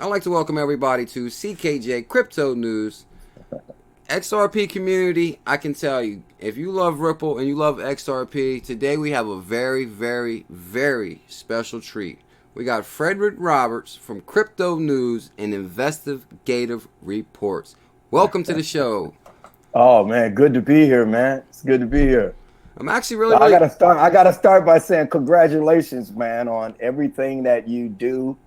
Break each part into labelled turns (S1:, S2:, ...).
S1: I'd like to welcome everybody to CKJ Crypto News. XRP community, I can tell you, if you love Ripple and you love XRP, today we have a very, very, very special treat. We got Frederick Roberts from Crypto News and Investigative Reports. Welcome to the show.
S2: Oh man, good to be here, man. It's good to be here.
S1: I'm actually really
S2: I gotta start by saying congratulations, man, on everything that you do.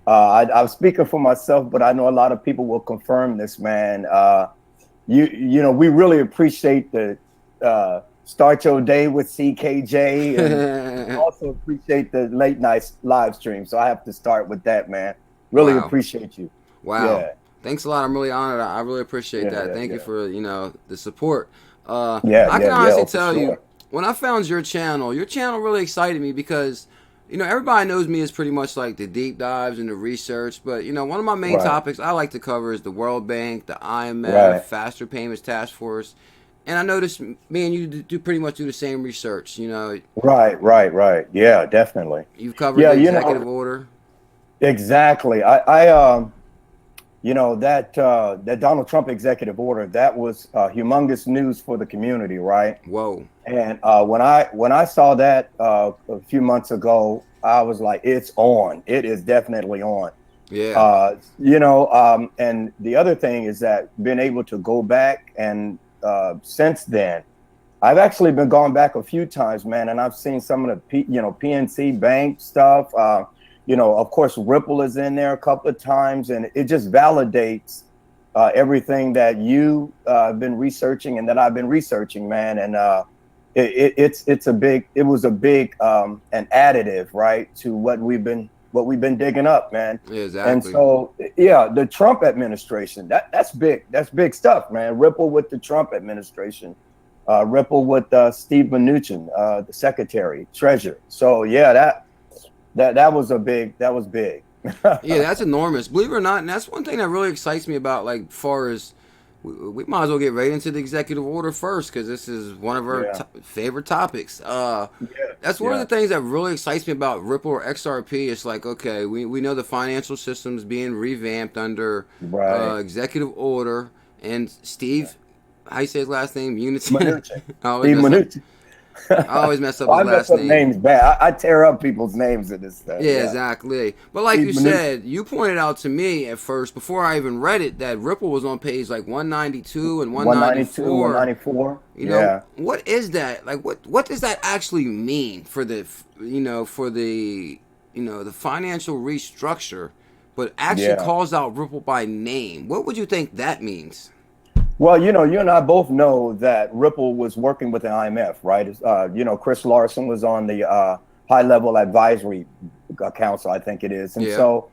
S2: I'm speaking for myself, but I know a lot of people will confirm this, man. You know, we really appreciate the start your day with CKJ, and also appreciate the late night live stream. So I have to start with that, man. Really appreciate you.
S1: Wow. Yeah. Thanks a lot. I'm really honored. I really appreciate that. Thank you for, the support. I can honestly tell you, when I found your channel really excited me because, everybody knows me as pretty much like the deep dives and the research. But, one of my main topics I like to cover is the World Bank, the IMF, Faster Payments Task Force. And I noticed me and you do pretty much do the same research,
S2: Right. Yeah, definitely.
S1: You've covered the executive order.
S2: Exactly. That Donald Trump executive order, that was humongous news for the community, right?
S1: Whoa.
S2: And when I saw that a few months ago, I was like, it's on. It is definitely on.
S1: Yeah.
S2: And the other thing is that being able to go back and since then, I've actually been going back a few times, man, and I've seen some of the PNC Bank stuff. Of course, Ripple is in there a couple of times, and it just validates everything that you have been researching and that I've been researching, man. And it was a big an additive, right, to what we've been digging up, man.
S1: Yeah, exactly.
S2: And so, the Trump administration, that's big. That's big stuff, man. Ripple with the Trump administration, Ripple with Steve Mnuchin, the Secretary, Treasurer. So that was big.
S1: Yeah, that's enormous. Believe it or not, and that's one thing that really excites me about, like, far as we might as well get right into the executive order first, because this is one of our favorite topics. That's one of the things that really excites me about Ripple or XRP. It's like, okay, we know the financial system's being revamped under executive order, and Steve, how you say his last name?
S2: Steve Mnuchin.
S1: I always mess up his last name.
S2: Names bad. I tear up people's names in this stuff.
S1: Yeah, exactly. But like you said, you pointed out to me at first, before I even read it, that Ripple was on page like 192 and 194.
S2: 194.
S1: What is that? Like, what does that actually mean for the the financial restructure, but actually calls out Ripple by name? What would you think that means?
S2: Well, you and I both know that Ripple was working with the IMF, right? Chris Larson was on the high-level advisory council, I think it is. And so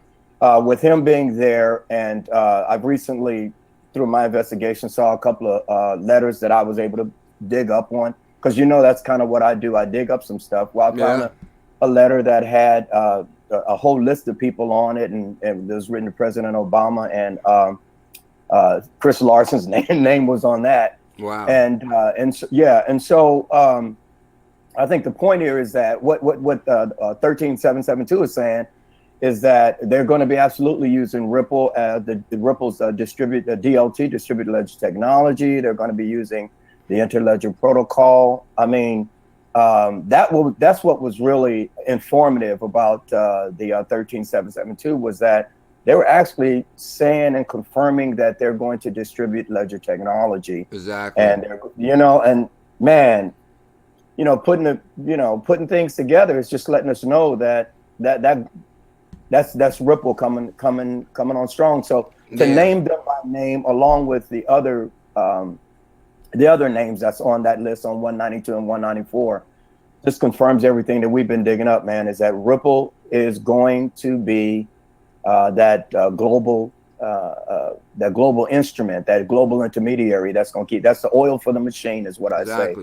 S2: with him being there, and I've recently, through my investigation, saw a couple of letters that I was able to dig up on. Because, that's kind of what I do. I dig up some stuff. Well, I found a letter that had a whole list of people on it, and it was written to President Obama, and Chris Larson's name was on that.
S1: Wow.
S2: And so I think the point here is that what 13772 is saying is that they're going to be absolutely using Ripple, the Ripple's DLT, distributed ledger technology. They're going to be using the interledger protocol. I mean, that's what was really informative about the 13772 was that they were actually saying and confirming that they're going to distribute ledger technology.
S1: Exactly.
S2: And and man, putting things together is just letting us know that's Ripple coming on strong. So to name them by name, along with the other names that's on that list on 192 and 194, just confirms everything that we've been digging up, man. Is that Ripple is going to be that global instrument, that global intermediary that's going to keep, that's the oil for the machine, is what I say.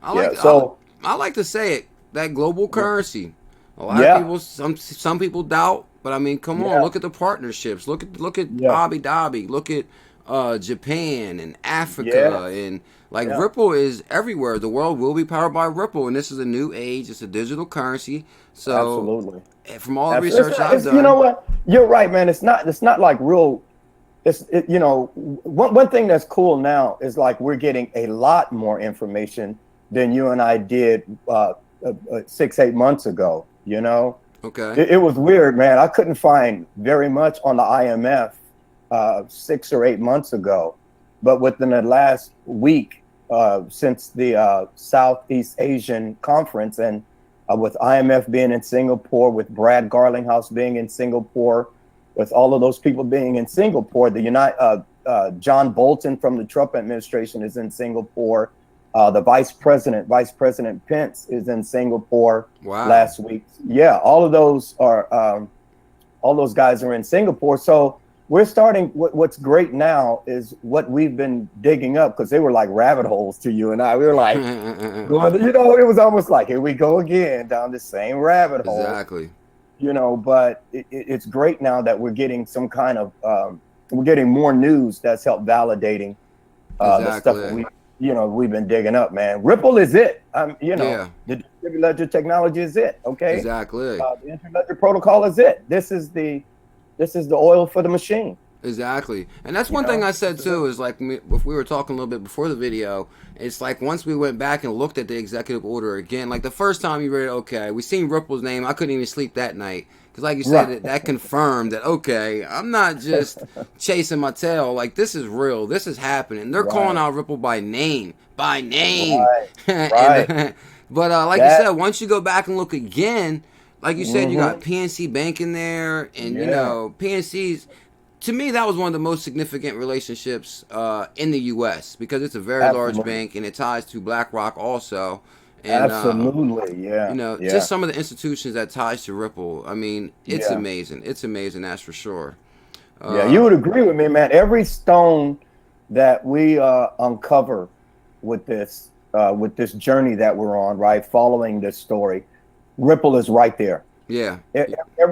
S1: I like to say it, that global currency. A lot of people, some people doubt, but I mean, come on, look at the partnerships. Look at Abu Dhabi. Look at Japan and Africa and Ripple is everywhere. The world will be powered by Ripple, and this is a new age. It's a digital currency. So
S2: absolutely,
S1: from all the research I've done,
S2: you know what? You're right, man. It's not like real. You know, one thing that's cool now is like we're getting a lot more information than you and I did 6-8 months ago. You know,
S1: okay,
S2: it was weird, man. I couldn't find very much on the IMF 6 or 8 months ago, but within the last week, since the Southeast Asian conference, and with IMF being in Singapore, with Brad Garlinghouse being in Singapore, with all of those people being in Singapore, John Bolton from the Trump administration is in Singapore. The Vice President Pence is in Singapore.
S1: Wow.
S2: Last week. Yeah, all those guys are in Singapore. So we're starting. What's great now is what we've been digging up, because they were like rabbit holes to you and I. We were like, you know, it was almost like, here we go again down the same rabbit hole.
S1: Exactly.
S2: You know, but it's great now that we're getting some kind of we're getting more news that's helped validating the stuff that we've been digging up, man. Ripple is it. You know, the distributed ledger technology is it. Okay.
S1: Exactly.
S2: The interledger protocol is it. This is the oil for the machine.
S1: Exactly. And that's one thing I said too, is like, if we were talking a little bit before the video, it's like once we went back and looked at the executive order again, like the first time you read it, okay, we seen Ripple's name, I couldn't even sleep that night. Because like you said, that confirmed that, okay, I'm not just chasing my tail. Like, this is real. This is happening. They're calling out Ripple by name. By name.
S2: Right.
S1: But like you said, once you go back and look again, like you said, you got PNC Bank in there. And, you know, PNC's, to me, that was one of the most significant relationships in the U.S. because it's a very large bank and it ties to BlackRock also. And,
S2: yeah.
S1: You know, just some of the institutions that ties to Ripple. I mean, it's amazing. It's amazing, that's for sure.
S2: Yeah, you would agree with me, man. Every stone that we uncover with this journey that we're on, right, following this story, Ripple is right there.
S1: Yeah.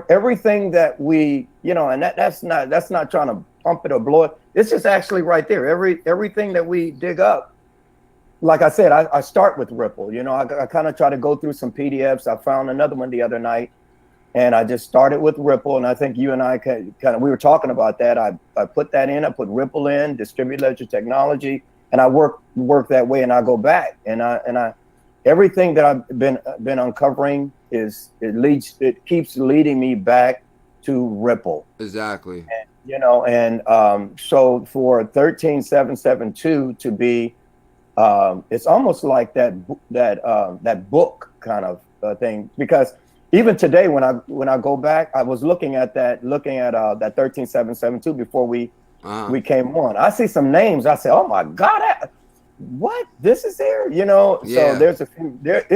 S2: Everything that we, you know, and that's not trying to pump it or blow it. It's just actually right there. Everything that we dig up. Like I said, I start with Ripple. You know, I kind of try to go through some PDFs. I found another one the other night, and I just started with Ripple. And I think you and I we were talking about that. I put that in. I put Ripple in, distributed ledger technology, and I work that way. And I go back, and I everything that I've been uncovering it keeps leading me back to Ripple.
S1: Exactly.
S2: And, you know, and so for 13772 to be. It's almost like that book kind of thing, because even today when I go back, I was looking at that 13772 before we came on. I see some names. I say, oh my God, what? This is there, you know? So there's a few there.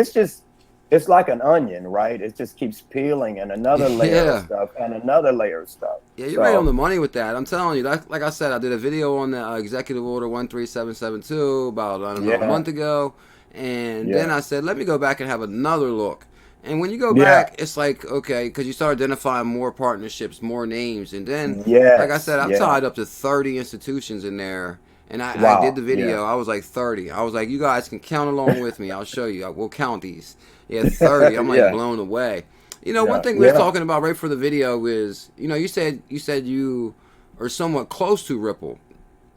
S2: It's like an onion, right? It just keeps peeling, and another layer of stuff and another layer of stuff.
S1: Yeah, you're right on the money with that. I'm telling you, like I said, I did a video on the Executive Order 13772 about, I don't know, a month ago. And then I said, let me go back and have another look. And when you go back, it's like, okay, because you start identifying more partnerships, more names. And then, like I said, I've tied up to 30 institutions in there. And I did the video. I was like 30. I was like, you guys can count along with me. I'll show you. We'll count these. Yeah, 30. I'm like blown away. You know, one thing we were talking about right for the video is, you know, you said you are somewhat close to Ripple.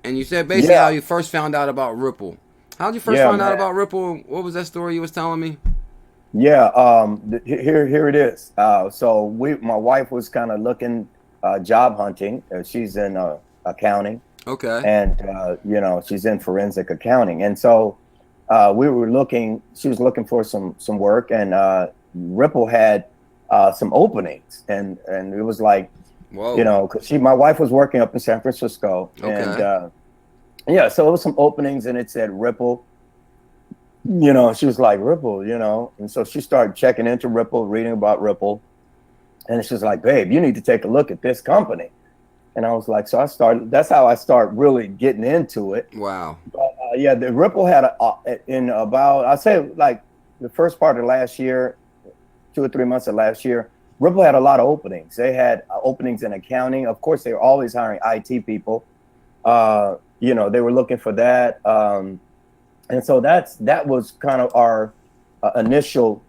S1: And you said basically how you first found out about Ripple. How did you first find out about Ripple? What was that story you was telling me?
S2: Yeah, here it is. So my wife was kind of looking, job hunting. She's in accounting.
S1: Okay.
S2: And, you know, she's in forensic accounting. And so she was looking for some work, and Ripple had some openings. And it was like, whoa. You know, because my wife was working up in San Francisco. Okay. And so it was some openings, and it said Ripple. You know, she was like, Ripple, you know. And so she started checking into Ripple, reading about Ripple. And she's like, babe, you need to take a look at this company. And I was like, that's how I start really getting into it.
S1: Wow.
S2: But, the Ripple had in about, I'd say like the first part of last year, 2 or 3 months of last year, Ripple had a lot of openings. They had openings in accounting. Of course, they were always hiring IT people. You know, they were looking for that. And so that was kind of our initial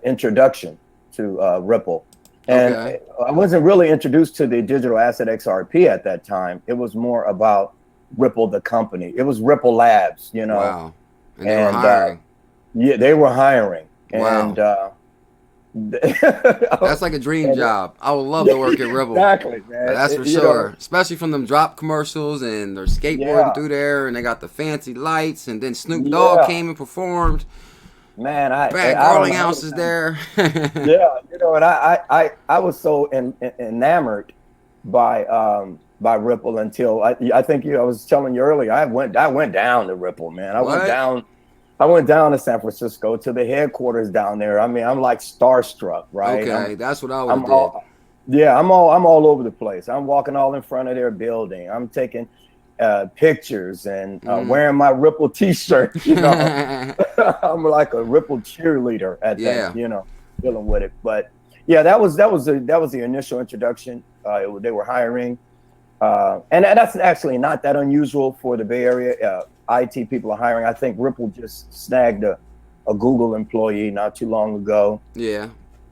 S2: introduction to Ripple. And
S1: okay.
S2: I wasn't really introduced to the digital asset XRP at that time. It was more about Ripple, the company. It was Ripple Labs, you know.
S1: Wow. And they were hiring.
S2: Yeah, they were hiring.
S1: Wow.
S2: And
S1: that's like a dream job. I would love to work at Ripple.
S2: Exactly, man.
S1: That's for sure. Especially from them drop commercials and they're skateboarding through there and they got the fancy lights and then Snoop Dogg came and performed.
S2: Man,
S1: Brad Garlinghouse is there.
S2: Yeah, you know, and I was so enamored by Ripple until I think I was telling you earlier. I went down to Ripple, man. I went down to San Francisco to the headquarters down there. I mean, I'm like starstruck, right?
S1: Okay, that's what I would do.
S2: Yeah, I'm all over the place. I'm walking all in front of their building. I'm taking pictures and wearing my Ripple T-shirt. You know, I'm like a Ripple cheerleader at that. You know, dealing with it. But yeah, that was the initial introduction. They were hiring, and that's actually not that unusual for the Bay Area. IT people are hiring. I think Ripple just snagged a Google employee not too long ago.
S1: Yeah,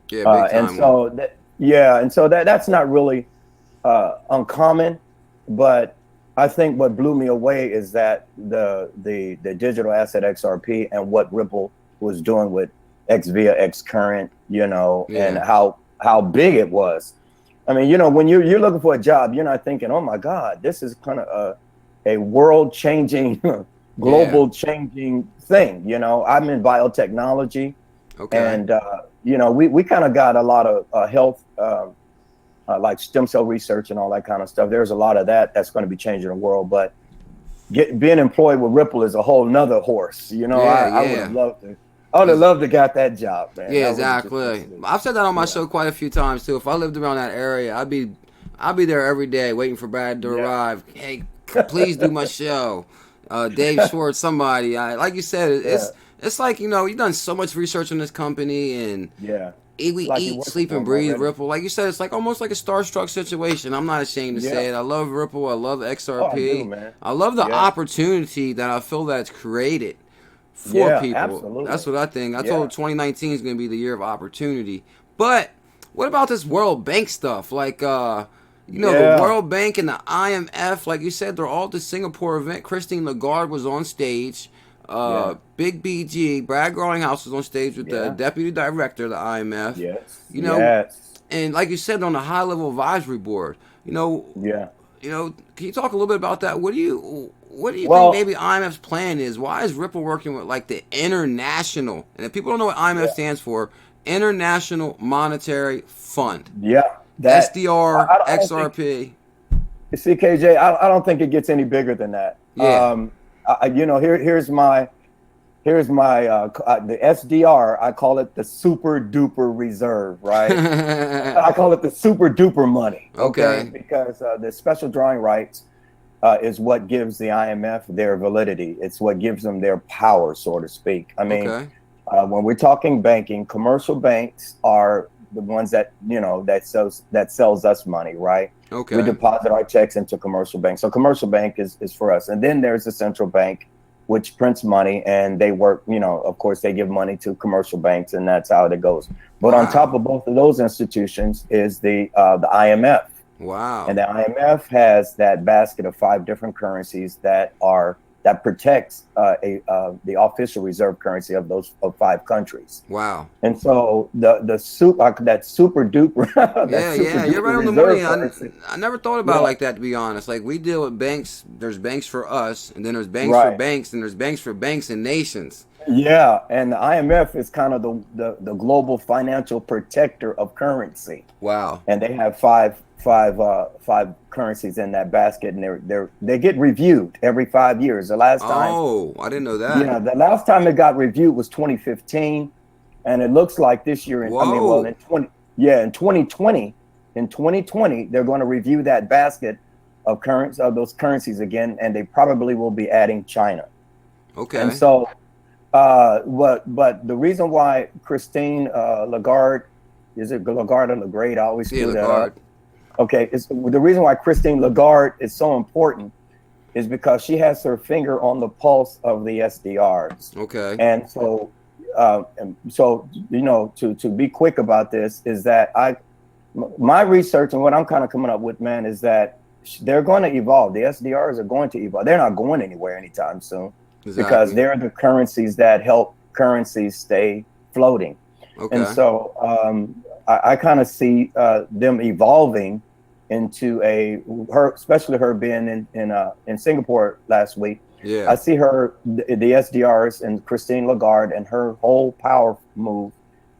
S1: big time.
S2: And so that's not really uncommon, but I think what blew me away is that the digital asset XRP and what Ripple was doing with XVIA, XCurrent, you know, and how big it was. I mean, you know, when you're looking for a job, you're not thinking, oh my God, this is kind of a world-changing, global-changing thing. You know, I'm in biotechnology, and you know, we kind of got a lot of health, like stem cell research and all that kind of stuff. There's a lot of that's going to be changing the world. But being employed with Ripple is a whole nother horse. You know, I would have loved to. I would have loved to got that job, man.
S1: Yeah, exactly. I've said that on my show quite a few times too. If I lived around that area, I'd be there every day waiting for Brad to arrive. Hey, please do my show. Dave Schwartz, somebody. Like you said, it's like, you know, you've done so much research on this company and we like eat, sleep, and breathe Ripple. Like you said, it's like almost like a starstruck situation. I'm not ashamed to say it. I love Ripple. I love XRP.
S2: Oh, I do, man.
S1: I love the opportunity that I feel that's created for people.
S2: Absolutely.
S1: That's what I think. I told 2019 is going to be the year of opportunity. But what about this World Bank stuff? Like, you know, the World Bank and the IMF, like you said, they're all at the Singapore event. Christine Lagarde was on stage. Big BG, Brad Garlinghouse was on stage with the deputy director of the IMF. You know, and like you said, on the high level advisory board. You know, you know, can you talk a little bit about that? What do you think maybe IMF's plan is? Why is Ripple working with like the international? And if people don't know what IMF stands for, International Monetary Fund. SDR, XRP.
S2: CKJ, I don't think it gets any bigger than that. You know, here's my the SDR. I call it the super duper reserve, right? I call it the super duper money. Okay, because the special drawing rights is what gives the IMF their validity. It's what gives them their power, so to speak. I mean, when we're talking banking, commercial banks are the ones that, you know, that sells us money, right? We deposit our checks into commercial banks. So commercial bank is for us. And then there's the central bank, which prints money, and they work, you know, of course they give money to commercial banks, and that's how it goes. But on top of both of those institutions is the IMF. And the IMF has that basket of 5 different currencies that protects the official reserve currency of those 5 countries. And so that super duper.
S1: You're right on the money. I never thought about it like that, to be honest. Like, we deal with banks. There's banks for us, and then there's banks for banks, and there's banks for banks and nations. And
S2: the IMF is kind of the global financial protector of currency. And they have five currencies in that basket, and they get reviewed every 5 years. The last time,
S1: I didn't know that.
S2: The last time it got reviewed was 2015, and it looks like this year. In 2020, they're going to review that basket of those currencies again, and they probably will be adding China. And so, but the reason why Christine Lagarde, is it Lagarde or Lagrade? I always screw that up. The reason why Christine Lagarde is so important is because she has her finger on the pulse of the SDRs. And so, you know, to be quick about this is that My research and what I'm kind of coming up with, man, is that they're going to evolve. The SDRs are going to evolve. They're not going anywhere anytime soon because they're the currencies that help currencies stay floating. Okay. And so I kind of see them evolving into especially her being in Singapore last week. Yeah. I see her, the SDRs and Christine Lagarde, and her whole power move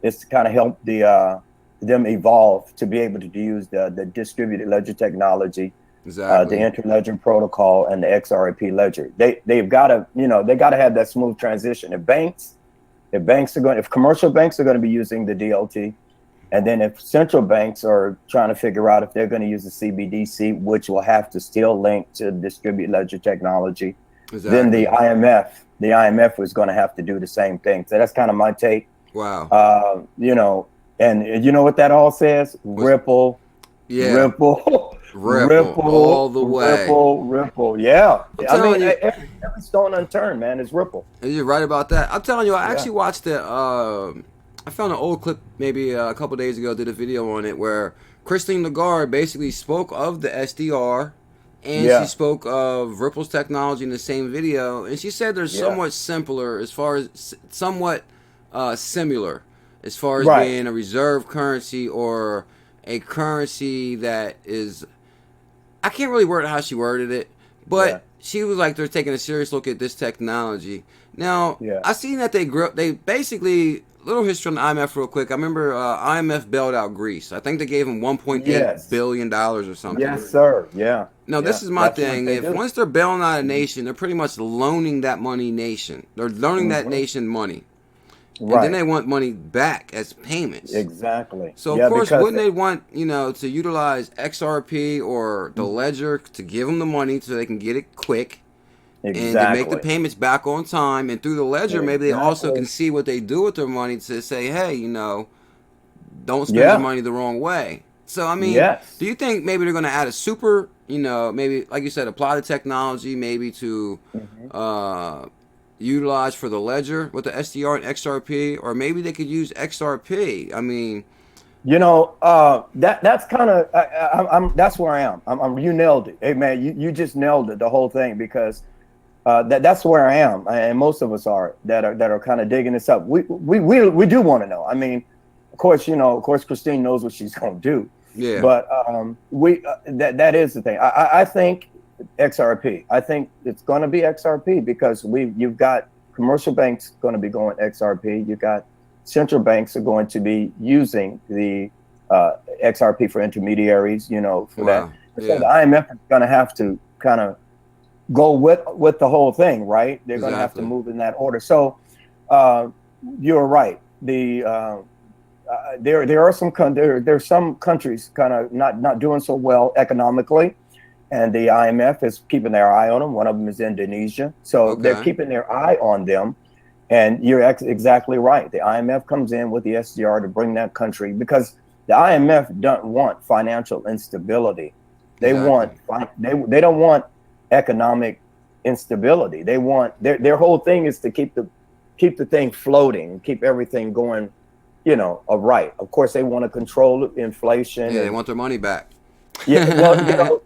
S2: is to kind of help them evolve to be able to use the distributed ledger technology, the interledger protocol, and the XRP ledger. They've got to, they got to have that smooth transition. If commercial banks are going to be using the DLT, and then if central banks are trying to figure out if they're going to use the CBDC, which will have to still link to distributed ledger technology, then the IMF was going to have to do the same thing. So that's kind of my take. Wow. And you know what that all says? Ripple. Yeah. Ripple all the way. Ripple. Yeah. I mean, every stone unturned, man, is Ripple.
S1: You're right about that. I'm telling you, I actually watched I found an old clip maybe a couple days ago, did a video on it where Christine Lagarde basically spoke of the SDR, and she spoke of Ripple's technology in the same video, and she said they're somewhat simpler as far as somewhat similar as far as being a reserve currency or a currency that is, I can't really word how she worded it, but she was like, they're taking a serious look at this technology. Now, I seen that they basically, little history on the IMF real quick. I remember IMF bailed out Greece. I think they gave them $1.8 billion or something.
S2: Yes, sir. Yeah.
S1: Now, this is my thing. Once they're bailing out a nation, they're pretty much loaning that money nation. They're loaning that nation money. And then they want money back as payments.
S2: Exactly.
S1: So, of course, wouldn't they want, to utilize XRP or the ledger to give them the money so they can get it quick? Exactly. And to make the payments back on time, and through the ledger, maybe they also can see what they do with their money to say, hey, don't spend your money the wrong way. So, I mean, do you think maybe they're going to add a super, maybe, like you said, apply the technology maybe to utilize for the ledger with the SDR and XRP, or maybe they could use XRP? I mean,
S2: that's kind of, that's where I am. You nailed it. Hey, man, you just nailed it, the whole thing, because that's where I am, and most of us are that are kind of digging this up. We do want to know. I mean, of course, Christine knows what she's going to do. Yeah. But that is the thing. I think XRP. I think it's going to be XRP because you've got commercial banks going to be going XRP. You've got central banks are going to be using the XRP for intermediaries. For that. So the IMF is going to have to kind of go with the whole thing, right? They're going to have to move in that order. So you're right. There are some countries kind of not doing so well economically, and the IMF is keeping their eye on them. One of them is Indonesia, so they're keeping their eye on them. And you're exactly right. The IMF comes in with the SDR to bring that country, because the IMF don't want financial instability. They they don't want economic instability. They want their whole thing is to keep the thing floating, keep everything going, right. Of course, they want to control inflation.
S1: Yeah, they want their money back.
S2: Yeah, well,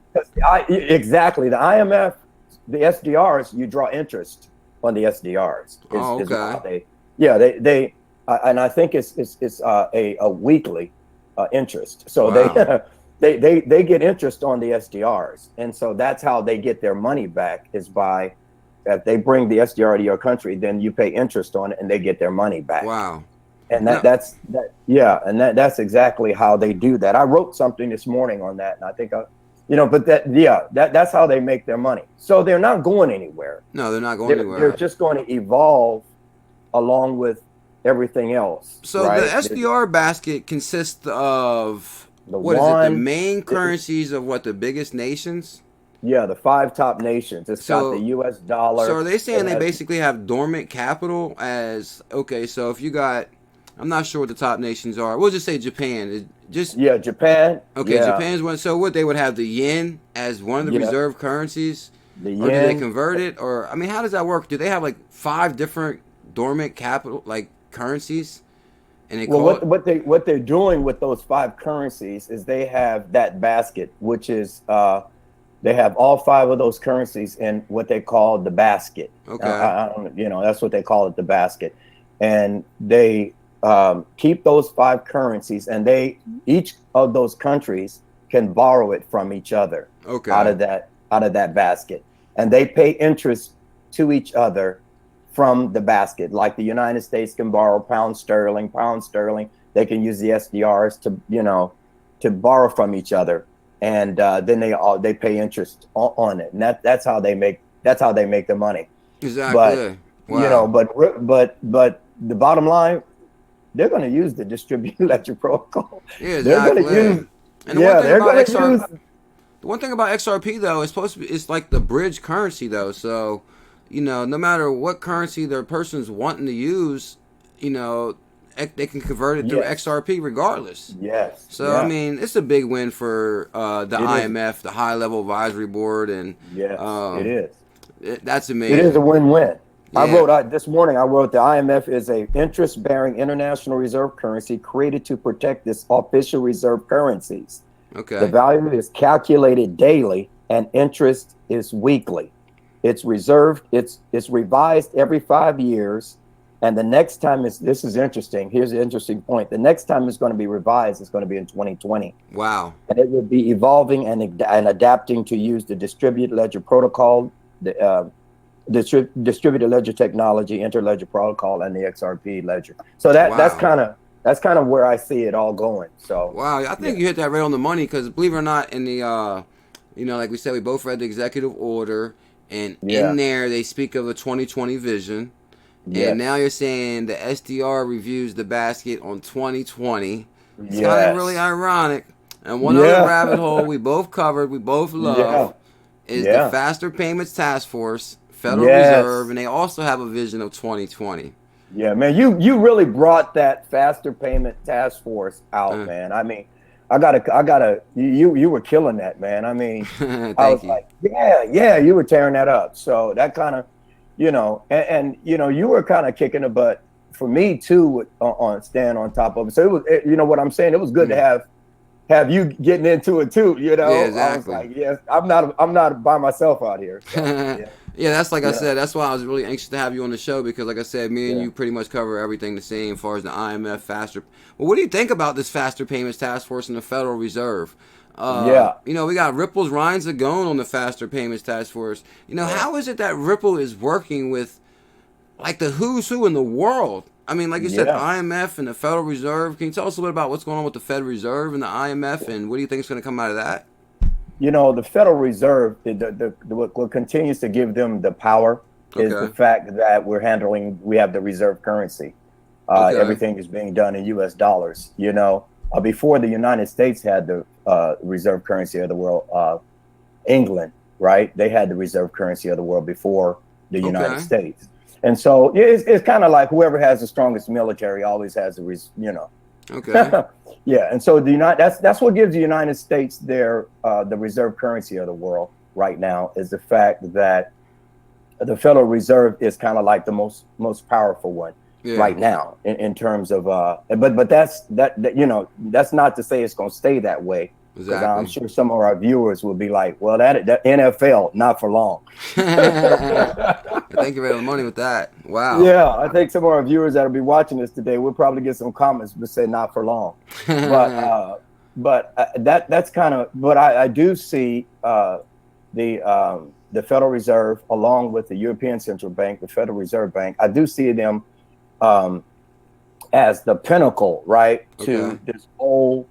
S2: exactly. The IMF, the SDRs, you draw interest on the SDRs. And I think it's a weekly interest. So they get interest on the SDRs, and so that's how they get their money back, is by if they bring the SDR to your country, then you pay interest on it, and they get their money back.
S1: Wow.
S2: And that's that's exactly how they do that. I wrote something this morning on that, and I think that's how they make their money. So they're not going anywhere.
S1: No, they're not going anywhere.
S2: They're just going to evolve along with everything else.
S1: So the SDR basket consists of the main currencies of the biggest nations?
S2: Yeah, the 5 top nations. It's got the US dollar.
S1: So are they saying they basically have dormant capital as, so if you got, I'm not sure what the top nations are. We'll just say Japan.
S2: Japan.
S1: Okay, yeah. Japan's one. So what, they would have the yen as one of the reserve currencies? The yen. Or do they convert it? Or, I mean, how does that work? Do they have 5 different dormant capital, currencies? And
S2: what they're doing with those 5 currencies is they have that basket, which is they have all 5 of those currencies in what they call the basket.
S1: Okay.
S2: I don't, that's what they call it, the basket. And they keep those 5 currencies, and each of those countries can borrow it from each other.
S1: Okay.
S2: Out of that basket, and they pay interest to each other from the basket. Like the United States can borrow pound sterling. They can use the SDRs to borrow from each other, and then they pay interest on it, and that's how they make the money.
S1: Exactly.
S2: But wow. But the bottom line, they're going to use the distributed ledger protocol.
S1: Yeah, exactly. They're going to use.
S2: And the
S1: one thing about XRP though, it's like the bridge currency though. So, no matter what currency the person's wanting to use, they can convert it through XRP regardless.
S2: Yes.
S1: So I mean, it's a big win for the IMF, the High Level Advisory Board, and
S2: it is.
S1: That's amazing.
S2: It is a win-win. Yeah. This morning I wrote the IMF is a interest-bearing international reserve currency created to protect its official reserve currencies.
S1: Okay.
S2: The value is calculated daily and interest is weekly. It's reserved. It's revised every 5 years. And the next time this is interesting. Here's the interesting point. The next time it's going to be revised is going to be in 2020.
S1: Wow.
S2: And it will be evolving and adapting to use the distributed ledger protocol, the distributed ledger technology, interledger protocol, and the XRP ledger. So that's kind of where I see it all going. So
S1: wow, I think you hit that right on the money, because believe it or not, in the like we said, we both read the executive order, and in there they speak of a 2020 vision. Yes. And now you're saying the SDR reviews the basket on 2020. It's kind of really ironic. And one other rabbit hole we both covered, we both love, is the Faster Payments Task Force, Federal Reserve, and they also have a vision of 2020.
S2: Yeah, man, you really brought that Faster Payment Task Force out, man. I mean, you were killing that, man. I mean, I was like, you were tearing that up. So that kind of, and you were kind of kicking the butt for me too, on staying on top of it. So it was, what I'm saying, it was good to have you getting into it too.
S1: Yeah, exactly.
S2: I was like, I'm not by myself out here. So,
S1: that's like I said, that's why I was really anxious to have you on the show, because like I said, me and you pretty much cover everything the same as far as the IMF faster. Well, what do you think about this Faster Payments Task Force and the Federal Reserve? We got Ripple's Ryan Zagone on the Faster Payments Task Force. How is it that Ripple is working with like the who's who in the world? I mean, like you said, IMF and the Federal Reserve. Can you tell us a little bit about what's going on with the Fed Reserve and the IMF, and what do you think is going to come out of that?
S2: The Federal Reserve, what continues to give them the power is the fact that we have the reserve currency. Everything is being done in U.S. dollars. Before the United States had the reserve currency of the world, England, right? They had the reserve currency of the world before the United States. And so it's kind of like whoever has the strongest military always has the and so that's what gives the United States the reserve currency of the world right now, is the fact that the Federal Reserve is kind of like the most powerful one right now in terms of but that's not to say it's going to stay that way. Exactly. I'm sure some of our viewers will be like, well, that NFL, not for long.
S1: Thank you for the money with that. Wow.
S2: Yeah, I think some of our viewers that'll be watching this today will probably get some comments that say not for long. But that's kind of, but I do see the Federal Reserve, along with the European Central Bank, the Federal Reserve Bank, I do see them as the pinnacle, right, to this whole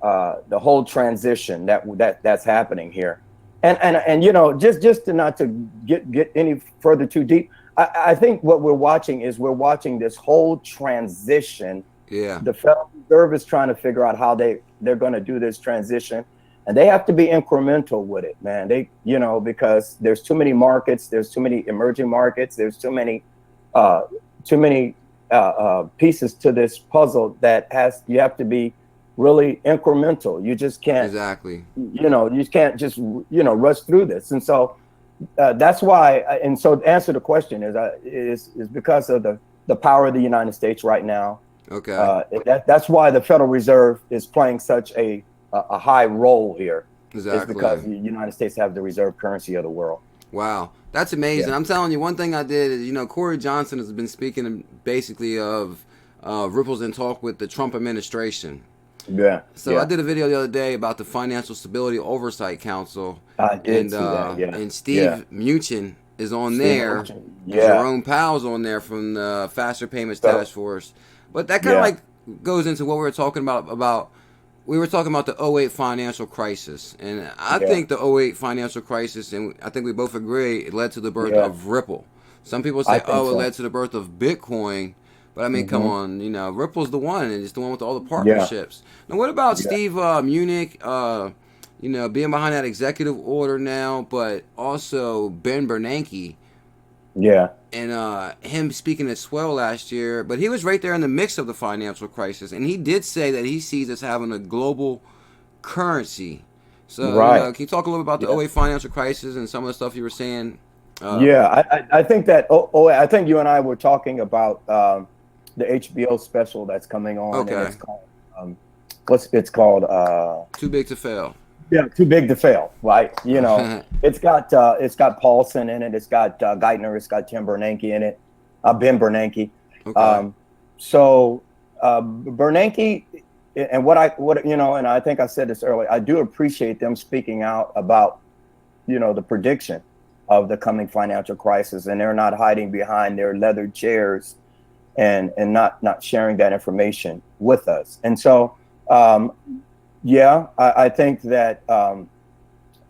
S2: the whole transition that's happening here, and just to not to get any further too deep, I think what we're watching this whole transition. Yeah, the Federal Reserve is trying to figure out how they're going to do this transition, and they have to be incremental with it, man. Because there's too many markets, there's too many emerging markets, there's too many pieces to this puzzle you have to be really incremental. You just can't you can't just rush through this. And so that's why, and so to answer the question is because of the power of the United States right now,
S1: Okay.
S2: That's why the Federal Reserve is playing such a high role here.
S1: Exactly.
S2: Is because the United States have the reserve currency of the world.
S1: Wow, that's amazing. Yeah. I'm telling you, one thing I did is, Corey Johnson has been speaking basically of Ripple's in talk with the Trump administration.
S2: Yeah.
S1: So I did a video the other day about the Financial Stability Oversight Council.
S2: I did see that. Yeah.
S1: And Steve Mnuchin is on there. Jerome Powell's on there from the Faster Payments Task Force. But that kind of like goes into what we were talking about. We were talking about the 2008 financial crisis, and I think the 2008 financial crisis, and I think we both agree, it led to the birth of Ripple. Some people say, it led to the birth of Bitcoin, but I mean, come on, Ripple's the one, and it's the one with all the partnerships. Now, what about Steve Mnuchin, being behind that executive order now, but also Ben Bernanke?
S2: Yeah.
S1: And him speaking at Swell last year, but he was right there in the mix of the financial crisis, and he did say that he sees us having a global currency. So, can you talk a little bit about the 2008 financial crisis and some of the stuff you were saying?
S2: I think that. I think you and I were talking about the HBO special that's coming on.
S1: Okay.
S2: And it's called?
S1: Too Big to Fail.
S2: Yeah, Too Big to Fail, right? It's got Paulson in it, it's got Geithner, it's got Tim Bernanke in it, Ben Bernanke.
S1: Okay.
S2: Bernanke, and and I think I said this earlier, I do appreciate them speaking out about, the prediction of the coming financial crisis, and they're not hiding behind their leather chairs and not sharing that information with us. And so, I think that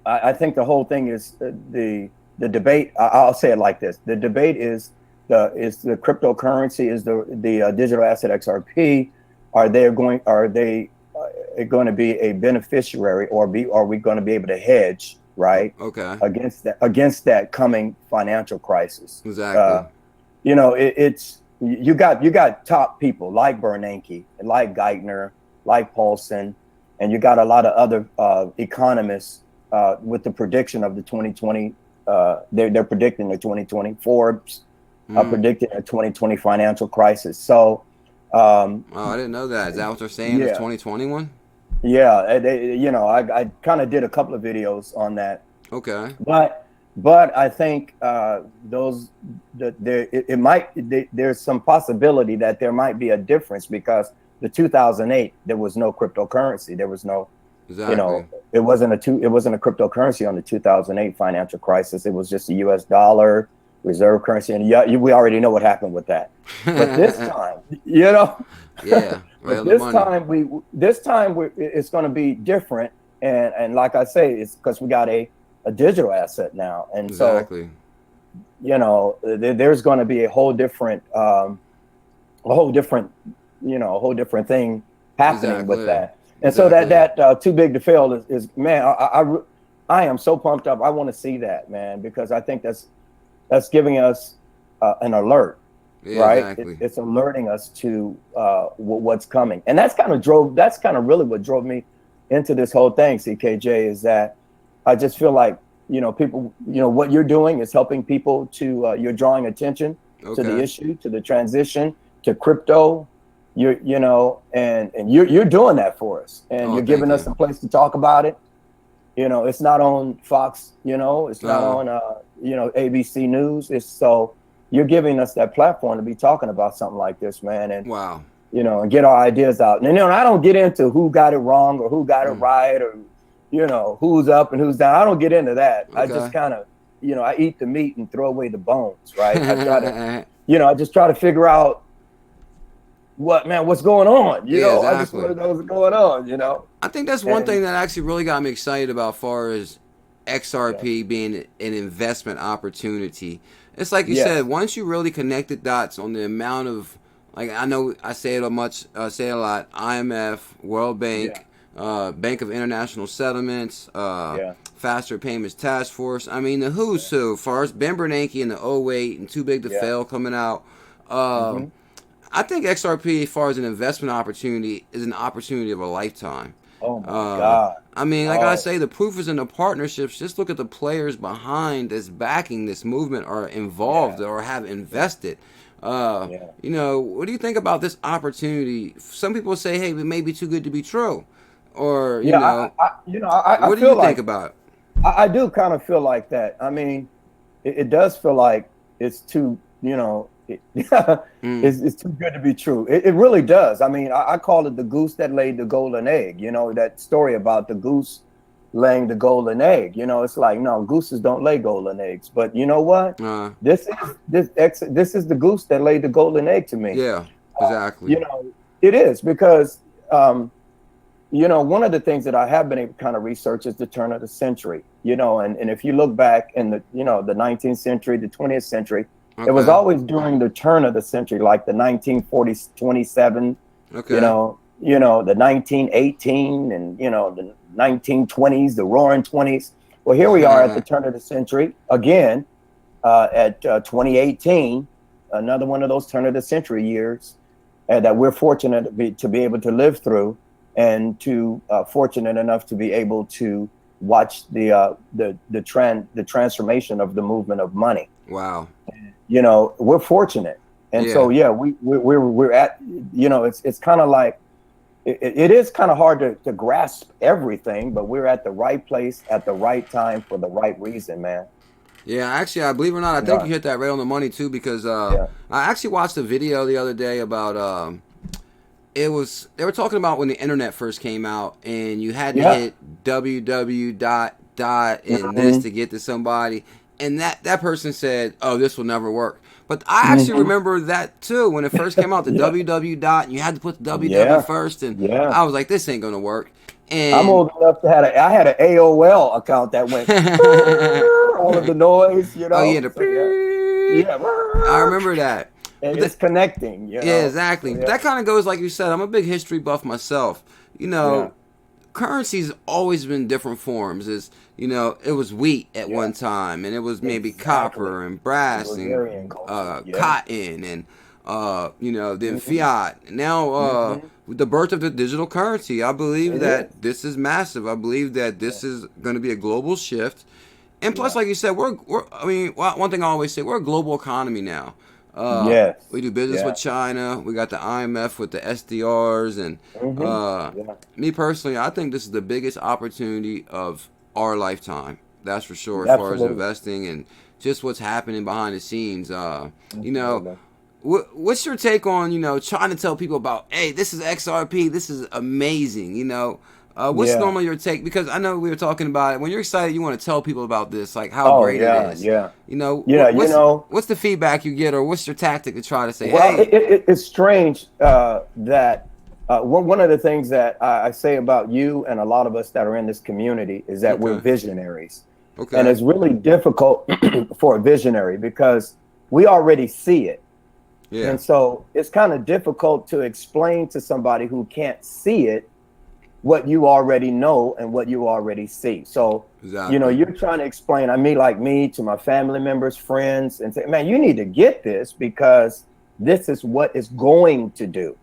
S2: I think the whole thing is the debate. I'll say it like this: the debate is the cryptocurrency, is the digital asset XRP. Are they going to be a beneficiary, or are we going to be able to hedge
S1: Okay.
S2: against that coming financial crisis?
S1: Exactly.
S2: It's you got top people like Bernanke, like Geithner, like Paulson. And you got a lot of other economists with the prediction of the 2020. They're predicting the 2020. Forbes are predicting a 2020 financial crisis. So,
S1: I didn't know that. Is that what they're saying? It's 2021.
S2: Yeah, I kind of did a couple of videos on that.
S1: Okay.
S2: But I think there's some possibility that there might be a difference, because the 2008, there was no cryptocurrency. There was no, it wasn't a cryptocurrency on the 2008 financial crisis. It was just a U.S. dollar reserve currency, and we already know what happened with that. But this time, this time it's going to be different, and like I say, it's because we got a digital asset now, and so there's going to be a whole different thing happening with that. And so that Too Big to Fail is man, I am so pumped up. I want to see that, man, because I think that's giving us an alert, right?
S1: Exactly.
S2: It's alerting us to what's coming. And that's kind of really what drove me into this whole thing, CKJ, is that I just feel like, people, what you're doing is helping people to, you're drawing attention to the issue, to the transition, to crypto. You're doing that for us, and you're giving us a place to talk about it. It's not on Fox, it's not on ABC News. So you're giving us that platform to be talking about something like this, man. And
S1: wow,
S2: and get our ideas out. And I don't get into who got it wrong or who got it right, or who's up and who's down. I don't get into that. I just kind of I eat the meat and throw away the bones, right? I try to I just try to figure out what's going on?
S1: Exactly.
S2: I just want to know what's going on,
S1: I think that's one thing that actually really got me excited about, far as XRP being an investment opportunity. It's like you said, once you really connect the dots on the amount of, like, I know I say it a lot, IMF, World Bank, Bank of International Settlements, Faster Payments Task Force. I mean, the who's who, far as Ben Bernanke in the 2008 and Too Big to Fail coming out. I think XRP, as far as an investment opportunity, is an opportunity of a lifetime.
S2: Oh my God.
S1: I mean, like I say, the proof is in the partnerships. Just look at the players behind that's backing this movement, or involved, or have invested. You know, what do you think about this opportunity? Some people say, hey, it may be too good to be true. Or, you know, what do you think about it?
S2: I do kind of feel like that. I mean, it does feel like it's too, you know, it's too good to be true. It really does. I mean, I call it the goose that laid the golden egg. You know, that story about the goose laying the golden egg. You know, it's like, no, gooses don't lay golden eggs. But you know what? This is the goose that laid the golden egg to me.
S1: Yeah, exactly.
S2: You know, it is because you know, one of the things that I have been able to kind of research is the turn of the century, you know, and if you look back in the, you know, the 19th century, the 20th century, it was always during the turn of the century, like the 1940s, 27, you know, the 1918 and, you know, the 1920s, the roaring 20s. Well, here we are at the turn of the century again, at 2018, another one of those turn of the century years that we're fortunate to be able to live through. And to fortunate enough to be able to watch the transformation of the movement of money.
S1: Wow.
S2: You know, we're fortunate, and so yeah, we're at, you know, it's kind of like it is kind of hard to grasp everything, but we're at the right place at the right time for the right reason, man.
S1: Yeah, actually, I believe it or not, I think you hit that right on the money too, because I actually watched a video the other day about they were talking about when the internet first came out, and you had to hit www and this to get to somebody, and that person said, "Oh, this will never work." But I actually remember that too when it first came out, the www and you had to put the www first, and I was like, "This ain't gonna work." And
S2: I'm old enough to I had an AOL account that went all of the noise, you know.
S1: Oh yeah, I remember that.
S2: And it's connecting, you know?
S1: Yeah, exactly. So, but that kind of goes, like you said, I'm a big history buff myself. You know, currency's always been different forms. You know, it was wheat at one time, and it was maybe copper and brass and cotton and, you know, then fiat. Now, with the birth of the digital currency, I believe that this is massive. I believe that this is going to be a global shift. And plus, like you said, I mean, one thing I always say, we're a global economy now. We do business with China. We got the IMF with the SDRs, and me personally, I think this is the biggest opportunity of our lifetime. That's for sure. As far as investing and just what's happening behind the scenes. You know, what's your take on, you know, trying to tell people about, hey, this is XRP, this is amazing, you know? What's normally your take? Because I know we were talking about it. When you're excited, you want to tell people about this, like how great it is. You know, what's the feedback you get, or what's your tactic to try to say, hey?
S2: It's strange that one of the things that I say about you and a lot of us that are in this community is that we're visionaries. And it's really difficult for a visionary because we already see it. And so it's kind of difficult to explain to somebody who can't see it what you already know and what you already see. So, you know, you're trying to explain, like me, to my family members, friends, and say, man, you need to get this because this is what it's going to do.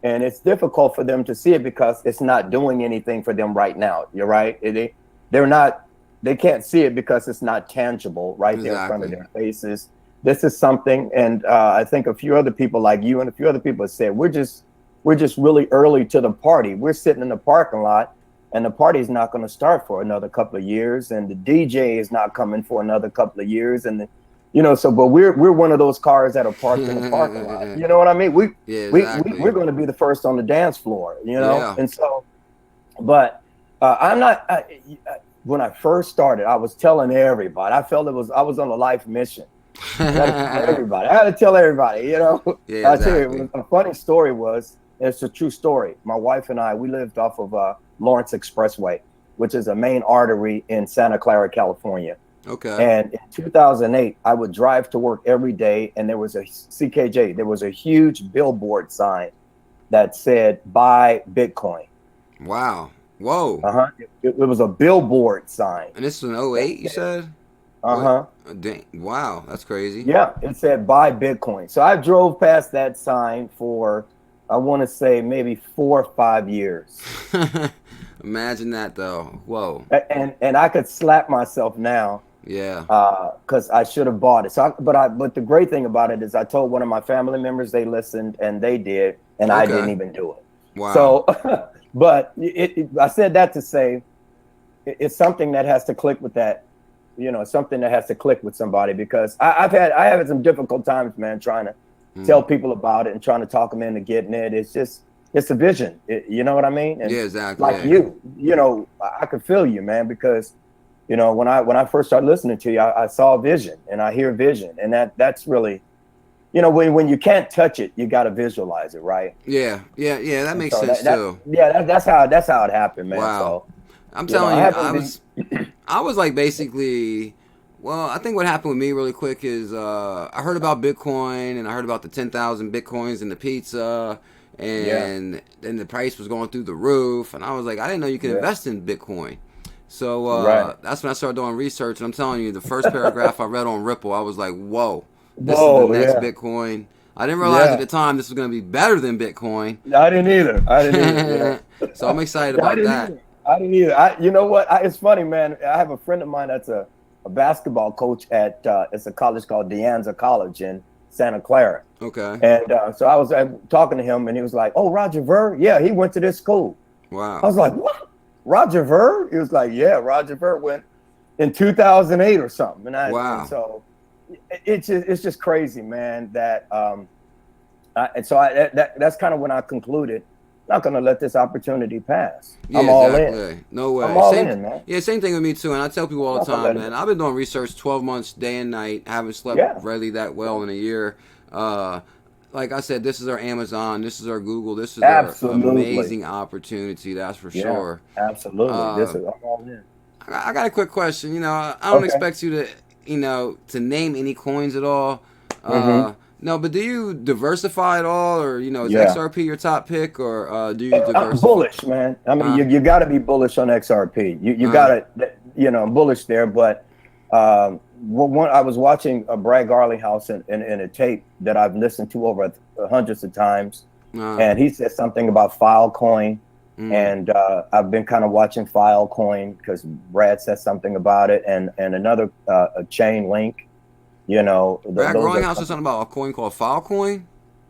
S2: And it's difficult for them to see it because it's not doing anything for them right now. You're right. They can't see it because it's not tangible right there in front of their faces. This is something. And I think a few other people like you and a few other people have said, we're just really early to the party. We're sitting in the parking lot, and the party's not going to start for another couple of years, and the DJ is not coming for another couple of years, and you know. So, but we're one of those cars that are parked in the parking lot. You know what I mean? We're going to be the first on the dance floor. You know, and so, but I'm not. When I first started, I was telling everybody. I felt I was on a life mission. I had to tell everybody. You know, I tell you, a funny story was. It's a true story. My wife and I, we lived off of Lawrence Expressway, which is a main artery in Santa Clara, California. And in 2008, I would drive to work every day, and there was a CKJ. There was a huge billboard sign that said "Buy Bitcoin."
S1: Wow! Whoa!
S2: It was a billboard sign.
S1: And this was in 08, you said? Dang. Wow, that's crazy.
S2: Yeah, it said "Buy Bitcoin." So I drove past that sign for, I want to say, maybe 4 or 5 years.
S1: Imagine that, though. Whoa.
S2: And I could slap myself now
S1: Yeah.
S2: Because I should have bought it. So, but the great thing about it is I told one of my family members, they listened and they did, and I didn't even do it.
S1: Wow.
S2: So, but I said that to say it's something that has to click with that, something that has to click with somebody, because I had some difficult times, man, trying to tell people about it and trying to talk them into getting it. It's a vision. You know what I mean? And
S1: yeah, exactly.
S2: Like I could feel you, man, because when I first started listening to you, I saw vision and I hear vision, and that's really, when you can't touch it, you got to visualize it, right?
S1: Yeah, that makes sense too.
S2: That's how it happened, man.
S1: Wow.
S2: So,
S1: I'm telling you, I was like basically, well, I think what happened with me really quick is I heard about Bitcoin and I heard about the 10,000 Bitcoins and the pizza, and then the price was going through the roof, and I was like, I didn't know you could invest in Bitcoin. So that's when I started doing research, and I'm telling you, the first paragraph I read on Ripple, I was like, whoa, this is the next Bitcoin. I didn't realize at the time this was going to be better than Bitcoin.
S2: I didn't either.
S1: So I'm excited about that.
S2: I didn't either. You know what? It's funny, man. I have a friend of mine that's a basketball coach at it's a college called De Anza College in Santa Clara.
S1: Okay.
S2: And so I was talking to him, and he was like, "Oh, Roger Ver? Yeah, he went to this school."
S1: Wow.
S2: I was like, "What? Roger Ver?" He was like, "Yeah, Roger Ver went in 2008 or something." And
S1: wow.
S2: And so it's just crazy, man. That that's kind of when I concluded, not going to let this opportunity pass.
S1: Yeah,
S2: I'm all in.
S1: No way.
S2: I'm all in, man.
S1: Yeah, same thing with me too. And I tell people all the time, man, I've been doing research 12 months, day and night. Haven't slept really that well in a year. Like I said, this is our Amazon. This is our Google. This is our amazing opportunity. That's for sure.
S2: Absolutely. I'm all in.
S1: I got a quick question. I don't expect you to, to name any coins at all. No, but do you diversify at all, or is XRP your top pick, or do you diversify?
S2: I'm bullish, man. I mean, you got to be bullish on XRP. You got to, I'm bullish there. But I was watching Brad Garlinghouse in a tape that I've listened to over hundreds of times, and he said something about Filecoin, and I've been kind of watching Filecoin because Brad said something about it, and another a Chainlink.
S1: Brad Garlinghouse said something about a coin called Filecoin.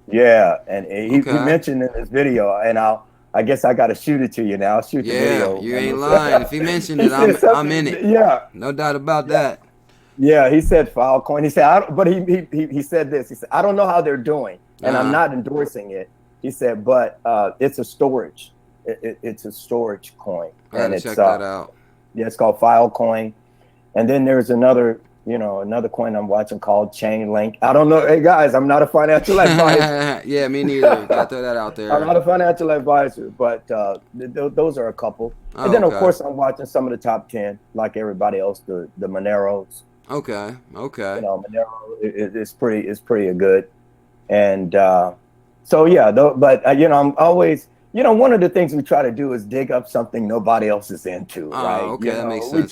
S2: Yeah, and he mentioned in this video, and I guess I got to shoot it to you now. I'll shoot the video.
S1: You ain't lying. If he mentioned it, I'm in it.
S2: Yeah,
S1: no doubt about that.
S2: Yeah, he said Filecoin. He said, but he said this. He said, I don't know how they're doing, and I'm not endorsing it. He said, but it's a storage. It's a storage coin,
S1: and it's check that out.
S2: Yeah, it's called Filecoin, and then there's another coin I'm watching called Chainlink. I don't know. Hey, guys, I'm not a financial advisor.
S1: Yeah, me neither. Gotta throw that out there.
S2: I'm not a financial advisor, but those are a couple. And then, of course, I'm watching some of the top 10, like everybody else, the Moneros.
S1: Okay.
S2: Monero is pretty good. And so, yeah, but, I'm always... one of the things we try to do is dig up something nobody else is into, right?
S1: Okay, that makes sense.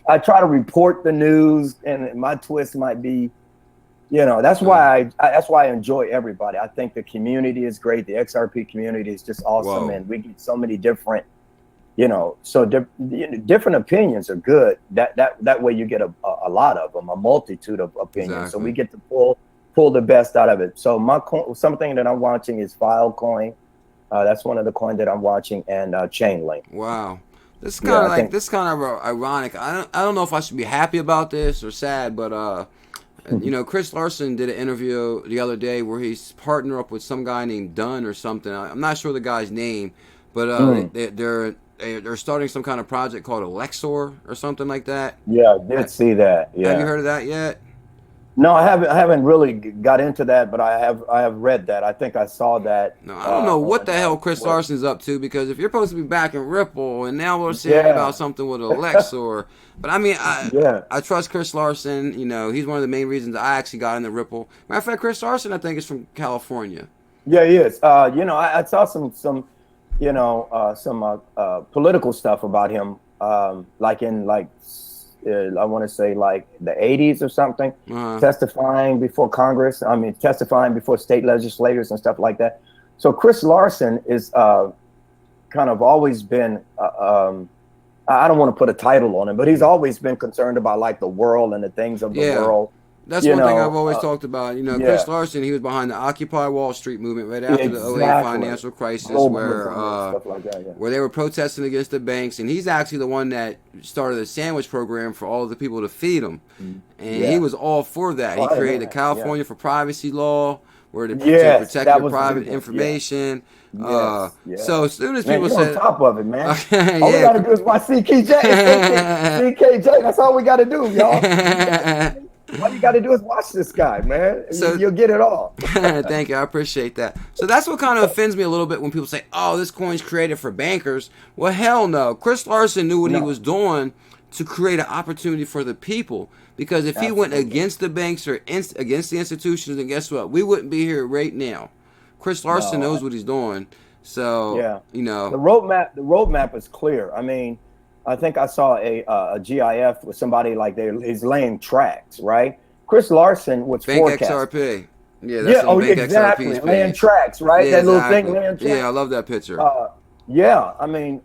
S2: I try to report the news, and my twist might be, that's why I enjoy everybody. I think the community is great. The XRP community is just awesome, and we get so many different, different opinions are good. That way you get a lot of them, a multitude of opinions. Exactly. So we get to pull the best out of it. So something that I'm watching is Filecoin. That's one of the coins that I'm watching, and Chainlink.
S1: Wow, this is kind of kind of ironic. I don't know if I should be happy about this or sad, but Chris Larson did an interview the other day where he's partnered up with some guy named Dunn or something. I'm not sure the guy's name, but they're starting some kind of project called Alexor or something like that.
S2: Yeah, I did see that. Yeah,
S1: have you heard of that yet?
S2: No, I haven't really got into that, but I have read that. I think I saw that.
S1: No, I don't know what the hell Chris Larson's up to, because if you're supposed to be back in Ripple, and now we're seeing about something with Alexor. But I mean, I trust Chris Larson. He's one of the main reasons I actually got into Ripple. Matter of fact, Chris Larson, I think, is from California.
S2: Yeah, he is. I saw some political stuff about him, I want to say like the 80s or something, testifying before Congress. Testifying before state legislators and stuff like that. So Chris Larson is kind of always been, I don't want to put a title on him, but he's always been concerned about like the world and the things of the world.
S1: That's one thing I've always talked about. You know, Chris Larson, he was behind the Occupy Wall Street movement right after the 08 financial crisis, where they were protesting against the banks, and he's actually the one that started a sandwich program for all of the people to feed them, and he was all for that. He created the California for Privacy law, where to protect your private information. So as soon as people said,
S2: on top of it, man. All we gotta do is watch CKJ. CKJ, that's all we gotta do, y'all. All you got to do is watch this guy, man. So, you'll get it all.
S1: Thank you. I appreciate that. So that's what kind of offends me a little bit when people say, oh, this coin's created for bankers. Well, hell no. Chris Larson knew what he was doing to create an opportunity for the people. Because if he went against the banks or against the institutions, then guess what? We wouldn't be here right now. Chris Larson knows what he's doing. So, you know.
S2: The roadmap is clear. I mean, I think I saw a GIF with somebody like he's laying tracks, right? Chris Larson was forecasting.
S1: XRP. Yeah, that's
S2: exactly. XRP's laying tracks, right?
S1: Yeah,
S2: that little thing laying tracks.
S1: Yeah, I love that picture.
S2: I mean,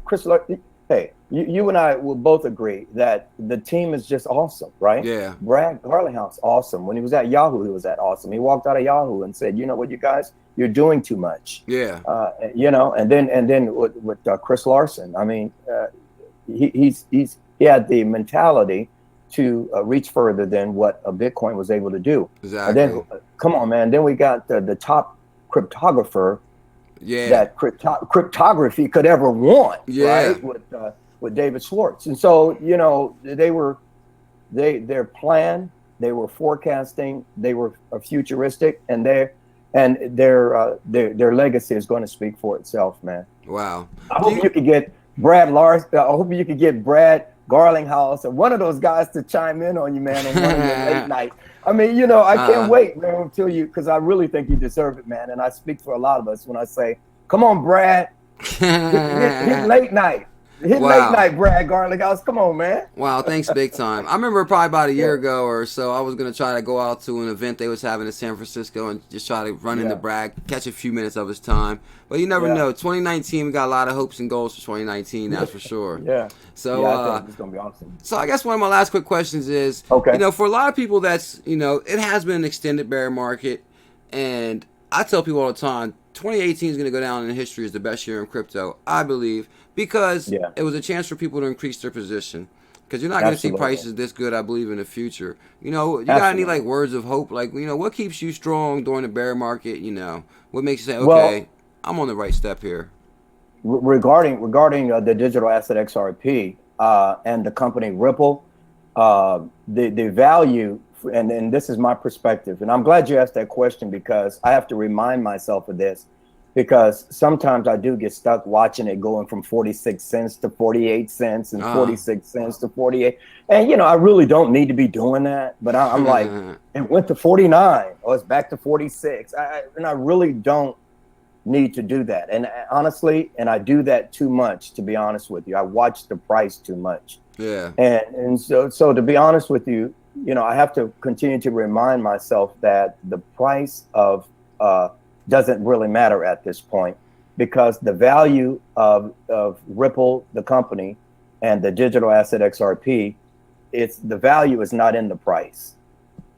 S2: Chris Larson. Hey, you and I will both agree that the team is just awesome, right?
S1: Yeah.
S2: Brad Garlinghouse, awesome. When he was at Yahoo, he was that awesome. He walked out of Yahoo and said, you know what, you guys, you're doing too much.
S1: Yeah.
S2: You know, and then with Chris Larson, I mean, he had the mentality to reach further than what a Bitcoin was able to do.
S1: Exactly.
S2: And then, come on, man. Then we got the top cryptographer that cryptography could ever want, right? With David Schwartz. And so, you know, their plan, they were forecasting, they were futuristic, and their legacy is going to speak for itself, man.
S1: Wow.
S2: I hope you could get Brad Larson. I hope you could get Brad Garlinghouse or one of those guys to chime in on you, man, on one of your late night. I mean, you know, I can't wait, man, until you, because I really think you deserve it, man. And I speak for a lot of us when I say, come on, Brad, hit late night. Late night, Brad Garlinghouse. Come on, man.
S1: Wow, thanks big time. I remember probably about a year ago or so, I was going to try to go out to an event they was having in San Francisco and just try to run into Brad, catch a few minutes of his time. But you never know. 2019, we got a lot of hopes and goals for 2019, that's for sure. So
S2: I think it's going to be awesome.
S1: So I guess one of my last quick questions is, you know, for a lot of people that's, you know, it has been an extended bear market. And I tell people all the time, 2018 is going to go down in history as the best year in crypto, I believe, because it was a chance for people to increase their position. Because you're not going to see prices this good, I believe, in the future. You know, you got any like words of hope? Like, you know, what keeps you strong during the bear market? You know, what makes you say, okay, I'm on the right step here?
S2: Regarding the digital asset XRP and the company Ripple, the value, and this is my perspective, and I'm glad you asked that question because I have to remind myself of this, because sometimes I do get stuck watching it going from 46 cents to 48 cents and 46 cents to 48. And, you know, I really don't need to be doing that. But I'm like, it went to 49 or it's back to 46. And I really don't need to do that. And honestly, and I do that too much, to be honest with you. I watch the price too much.
S1: Yeah.
S2: And so to be honest with you, you know, I have to continue to remind myself that the price of doesn't really matter at this point, because the value of Ripple, the company, and the digital asset XRP, the value is not in the price.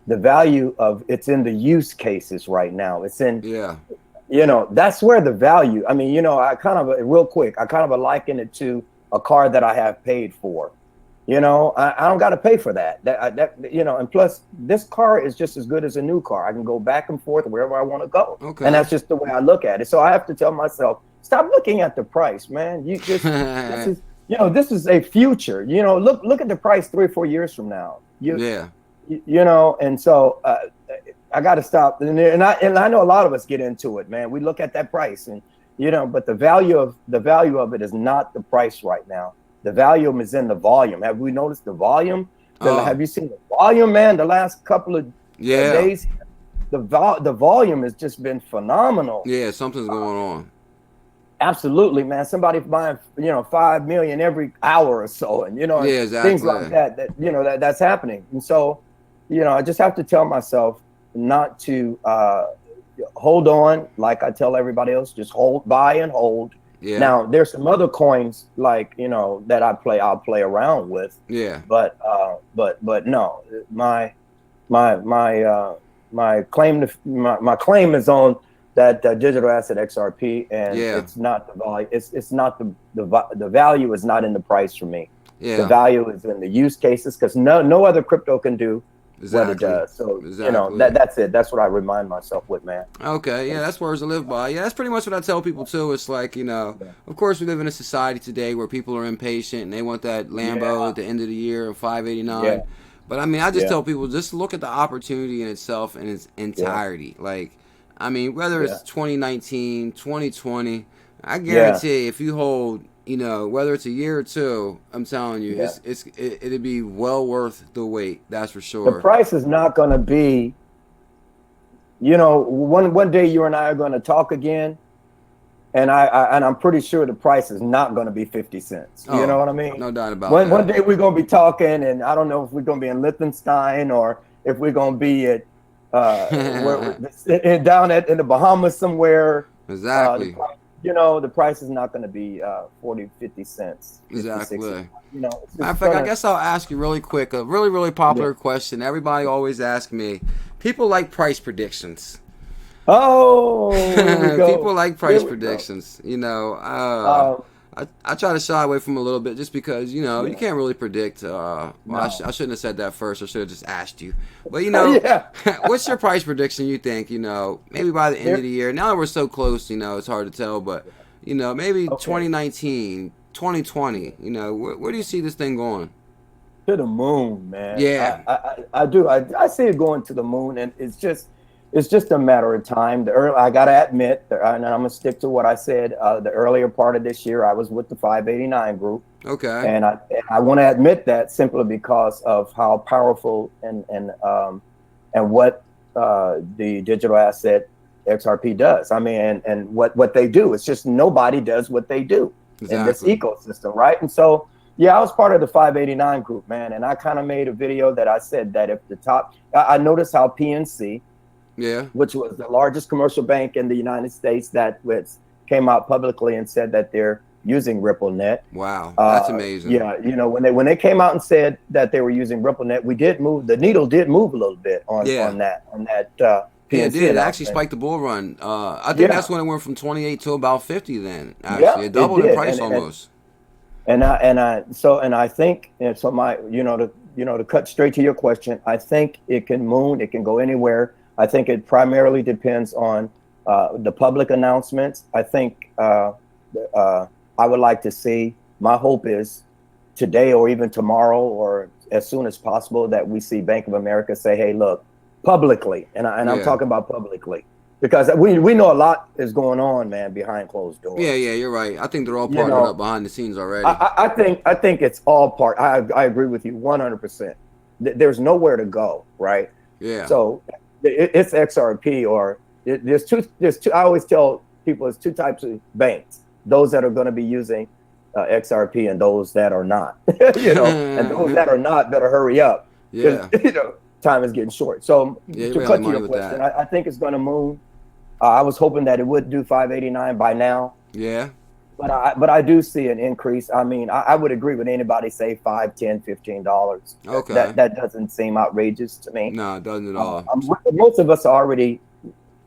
S2: The value of it's in the use cases right now. It's in, you know, that's where the value, I mean, you know, I kind of liken it to a car that I have paid for. You know, I don't got to pay for that. You know, and plus this car is just as good as a new car. I can go back and forth wherever I want to go. Okay. And that's just the way I look at it. So I have to tell myself, stop looking at the price, man. You just, this is a future. You know, look at the price 3 or 4 years from now. You know, and so I got to stop. And I know a lot of us get into it, man. We look at that price, and you know, but the value of it is not the price right now. The value is in the volume. Have we noticed the volume? Have you seen the volume, man? The last couple of days, the volume has just been phenomenal.
S1: Yeah, something's going on.
S2: Absolutely, man. Somebody buying, 5 million every hour or so, and things like that. That that's happening. And so, I just have to tell myself not to hold on like I tell everybody else. Just buy and hold.
S1: Yeah.
S2: Now there's some other coins like, you know, that I'll play around with.
S1: Yeah.
S2: But no, my claim my claim is on that digital asset XRP, and it's not the value. It's not the value is not in the price for me.
S1: Yeah.
S2: The value is in the use cases, because no other crypto can do what it does. So you know, that's it. That's what I remind myself with, man.
S1: Okay, yeah, that's words to live by. Yeah, that's pretty much what I tell people too. It's like, you know, of course we live in a society today where people are impatient and they want that Lambo at the end of the year of 589. Yeah. But I mean, I just tell people, just look at the opportunity in itself in its entirety. Like, I mean, whether it's 2019, 2020, I guarantee if you hold, you know, whether it's a year or two, I'm telling you, it'd be well worth the wait. That's for sure.
S2: The price is not going to be, you know, one day you and I are going to talk again, and I'm pretty sure the price is not going to be 50 cents. You know what I mean?
S1: No doubt about that.
S2: One day we're going to be talking, and I don't know if we're going to be in Liechtenstein or if we're going to be at down in the Bahamas somewhere.
S1: Exactly.
S2: You know, the price is not going to be 40, 50 cents. 50,
S1: exactly.
S2: 60. You know,
S1: matter of fact, I guess I'll ask you really quick, a really, really popular question. Everybody always asks me. People like price predictions.
S2: Oh,
S1: people like price predictions. You know, I try to shy away from a little bit just because, you know, you can't really predict. Well, I shouldn't have said that first. I should have just asked you. But, you know, what's your price prediction you think, you know, maybe by the end of the year? Now that we're so close, you know, it's hard to tell. But, you know, maybe 2019, 2020, you know, where do you see this thing going?
S2: To the moon, man.
S1: Yeah.
S2: I do. I see it going to the moon, and it's just a matter of time. I gotta admit, and I'm gonna stick to what I said. The earlier part of this year, I was with the 589 group.
S1: Okay.
S2: And I want to admit that simply because of how powerful and what the digital asset XRP does. I mean, and what they do. It's just nobody does what they do in this ecosystem, right? And so, yeah, I was part of the 589 group, man, and I kind of made a video that I said that if the top, I noticed how PNC.
S1: Yeah,
S2: which was the largest commercial bank in the United States, that came out publicly and said that they're using RippleNet.
S1: Wow, that's amazing.
S2: Yeah, you know, when they came out and said that they were using RippleNet, the needle did move a little bit on that PNC.
S1: Yeah, it did. It actually spiked the bull run. I think that's when it went from 28 to about 50. Then actually, it doubled in price almost. I think, and so to cut straight to your question, I think it can moon. It can go anywhere. I think it primarily depends on the public announcements. I think I would like to see, my hope is today or even tomorrow or as soon as possible, that we see Bank of America say, hey, look, publicly, and I'm talking about publicly, because we know a lot is going on, man, behind closed doors. Yeah, you're right. I think they're all partnered up behind the scenes already.
S2: I think it's all part. I agree with you 100%. There's nowhere to go, right?
S1: Yeah.
S2: So it's XRP there's two. I always tell people there's two types of banks: those that are going to be using XRP and those that are not. You know, and those that are not better hurry up.
S1: Yeah.
S2: You know, time is getting short. So to cut to your question, I think it's going to move. I was hoping that it would do 589 by now.
S1: Yeah.
S2: But I do see an increase. I mean, I would agree with anybody say $5, $10, $15.
S1: Okay.
S2: That doesn't seem outrageous to me.
S1: No, it doesn't at all.
S2: Most of us are already.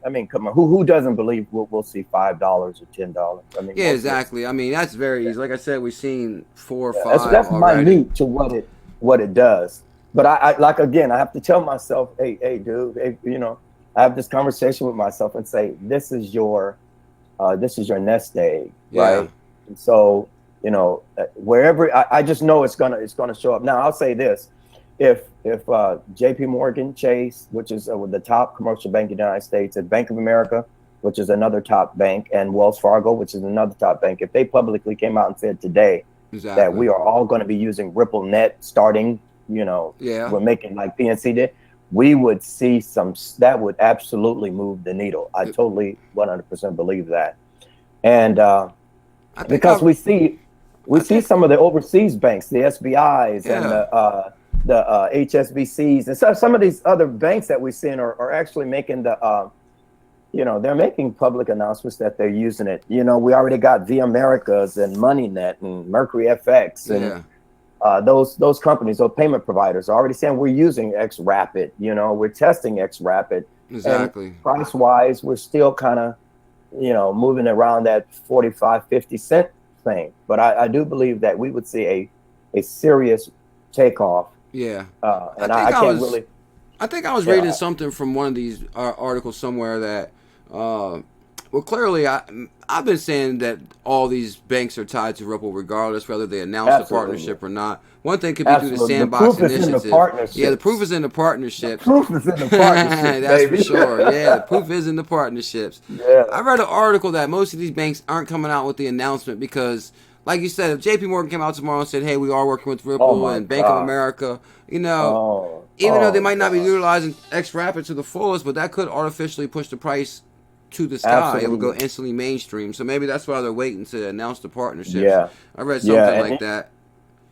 S2: I mean, come on, who doesn't believe we'll see $5 or $10? I mean,
S1: yeah, exactly. I mean, that's very easy. Like I said, we've seen 4 or 5.
S2: That's
S1: already.
S2: minute to what it does. But I like, again, I have to tell myself, hey, dude, hey, you know, I have this conversation with myself and say, this is your nest egg, right? And so, you know, wherever I just know it's gonna show up. Now, I'll say this: if J.P. Morgan Chase, which is the top commercial bank in the United States, and Bank of America, which is another top bank, and Wells Fargo, which is another top bank, if they publicly came out and said today that we are all going to be using RippleNet starting, you know, we're making like PNC did, we would see that would absolutely move the needle. I totally 100% believe that. And because we see some of the overseas banks, the SBIs and the HSBCs, and some of these other banks that we've seen are actually making the they're making public announcements that they're using it. We already got The Americas and MoneyNet and Mercury FX and those companies, those payment providers are already saying we're using XRapid. We're testing XRapid.
S1: Exactly.
S2: And price wise, we're still kind of, moving around that 45, 50 cent thing. But I do believe that we would see a serious takeoff.
S1: Yeah.
S2: And I can't really.
S1: I think I was reading something from one of these articles somewhere that, well, clearly I've been saying that all these banks are tied to Ripple regardless whether they announce the partnership or not. One thing could be through the Sandbox initiative.
S2: Yeah,
S1: the proof is in the partnerships.
S2: The proof is in the partnerships.
S1: That's
S2: baby.
S1: for sure. Yeah, the proof is in the partnerships.
S2: Yeah.
S1: I read an article that most of these banks aren't coming out with the announcement because, like you said, if JP Morgan came out tomorrow and said, hey, we are working with Ripple and Bank of America, even though they might not be utilizing XRapid to the fullest, but that could artificially push the price to the sky. Absolutely. It would go instantly mainstream. So maybe that's why they're waiting to announce the partnerships.
S2: Yeah.
S1: I read something like that.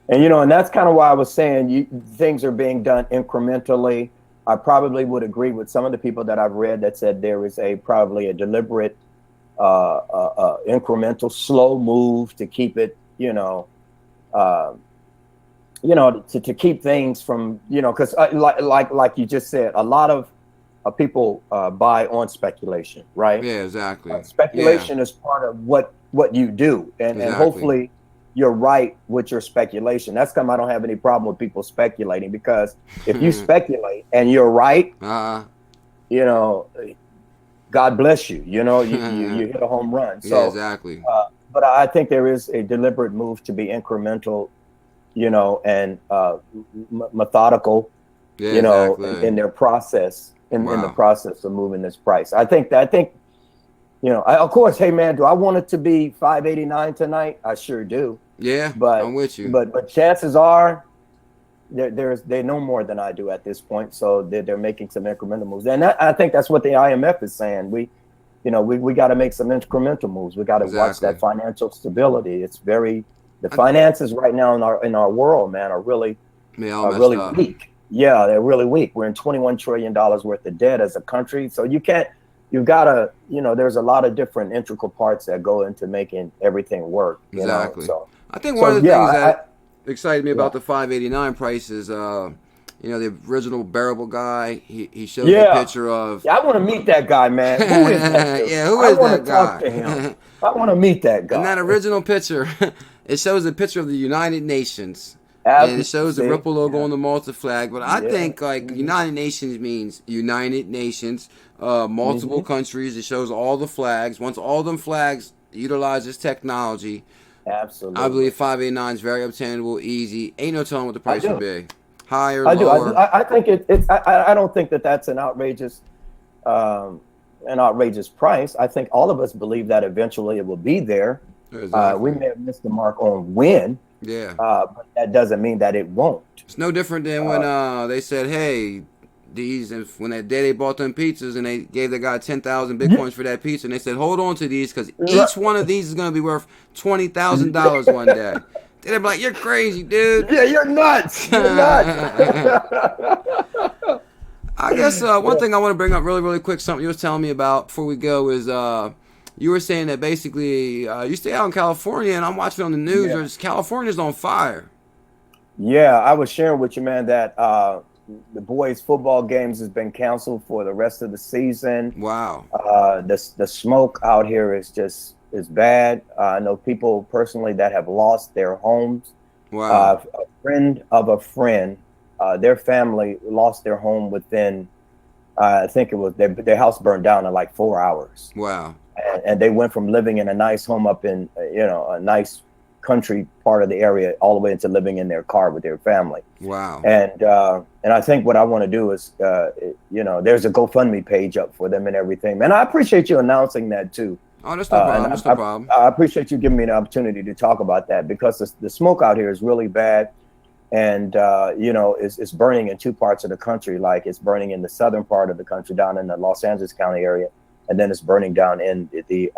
S2: And, and that's kind of why I was saying things are being done incrementally. I probably would agree with some of the people that I've read that said there is probably a deliberate incremental slow move to keep it, to keep things from, because like you just said, a lot of people buy on speculation, right?
S1: Yeah, exactly.
S2: Speculation is part of what you do, and hopefully you're right with your speculation. That's come. I don't have any problem with people speculating, because if you speculate and you're right, God bless you. You hit a home run. So,
S1: yeah, exactly.
S2: But I think there is a deliberate move to be incremental, and methodical,
S1: exactly.
S2: in their process, in the process of moving this price. I think, of course, hey man, do I want it to be 589 tonight? I sure do.
S1: Yeah,
S2: but
S1: I'm with you.
S2: But chances are, they know more than I do at this point, so they're making some incremental moves, and I think that's what the IMF is saying. We got to make some incremental moves. We got to watch that financial stability. It's the finances right now in our world, man, are really weak. Yeah, they're really weak. We're in $21 trillion worth of debt as a country, so you've got to, there's a lot of different integral parts that go into making everything work.
S1: Exactly.
S2: So
S1: I think one of the things that excited me about the 589 price is, the original bearable guy. He showed the picture of.
S2: Yeah, I want to meet that guy, man. Who is that?
S1: Who is that guy?
S2: Talk to him. I want to meet that guy.
S1: And that original picture, it shows a picture of the United Nations.
S2: Absolutely.
S1: And it shows the Ripple logo on the Malta flag. But I think United Nations means United Nations, multiple countries. It shows all the flags. Once all them flags utilize this technology,
S2: absolutely,
S1: I believe 589 is very obtainable, easy. Ain't no telling what the price will be. Higher, lower.
S2: I think it's. I don't think that's an outrageous price. I think all of us believe that eventually it will be there.
S1: Exactly.
S2: We may have missed the mark on when.
S1: Yeah.
S2: But that doesn't mean that it won't.
S1: It's no different than when they said, hey, when that day they bought them pizzas and they gave the guy 10,000 Bitcoins for that pizza, and they said, hold on to these because each one of these is going to be worth $20,000 one day. They'd be like, you're crazy, dude.
S2: Yeah, you're nuts. You're nuts.
S1: I guess one thing I want to bring up really, really quick, something you were telling me about before we go is you were saying that basically you stay out in California, and I'm watching on the news, California's on fire.
S2: Yeah, I was sharing with you, man, that the boys' football games has been canceled for the rest of the season.
S1: Wow.
S2: The smoke out here is bad. I know people personally that have lost their homes.
S1: Wow.
S2: A friend of a friend, their family lost their home within, I think it was their house burned down in like 4 hours.
S1: Wow.
S2: And they went from living in a nice home up in, a nice country part of the area all the way into living in their car with their family.
S1: Wow.
S2: And I think what I want to do is, there's a GoFundMe page up for them and everything. And I appreciate you announcing that too.
S1: Oh, that's no problem. That's no problem.
S2: I appreciate you giving me the opportunity to talk about that, because the smoke out here is really bad. And, it's burning in two parts of the country. Like, it's burning in the southern part of the country down in the Los Angeles County area. And then it's burning down in the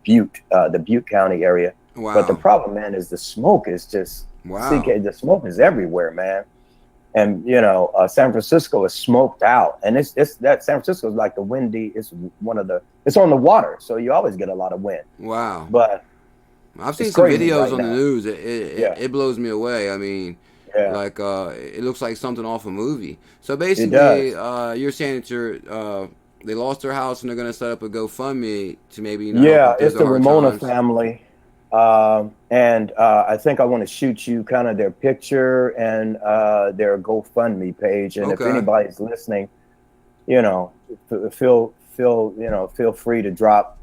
S2: Butte County area.
S1: Wow.
S2: But the problem, man, is the smoke is just,
S1: wow.
S2: the smoke is everywhere, man. And San Francisco is smoked out, and it's that San Francisco is like the windy. It's it's on the water, so you always get a lot of wind.
S1: Wow.
S2: But
S1: I've seen some videos on the news. It blows me away. I mean, like it looks like something off a movie. So basically, you're saying that they lost their house and they're going to set up a GoFundMe to maybe
S2: it's the Ramona family. And I think I want to shoot you kind of their picture and their GoFundMe page. And if anybody's listening, feel free to drop,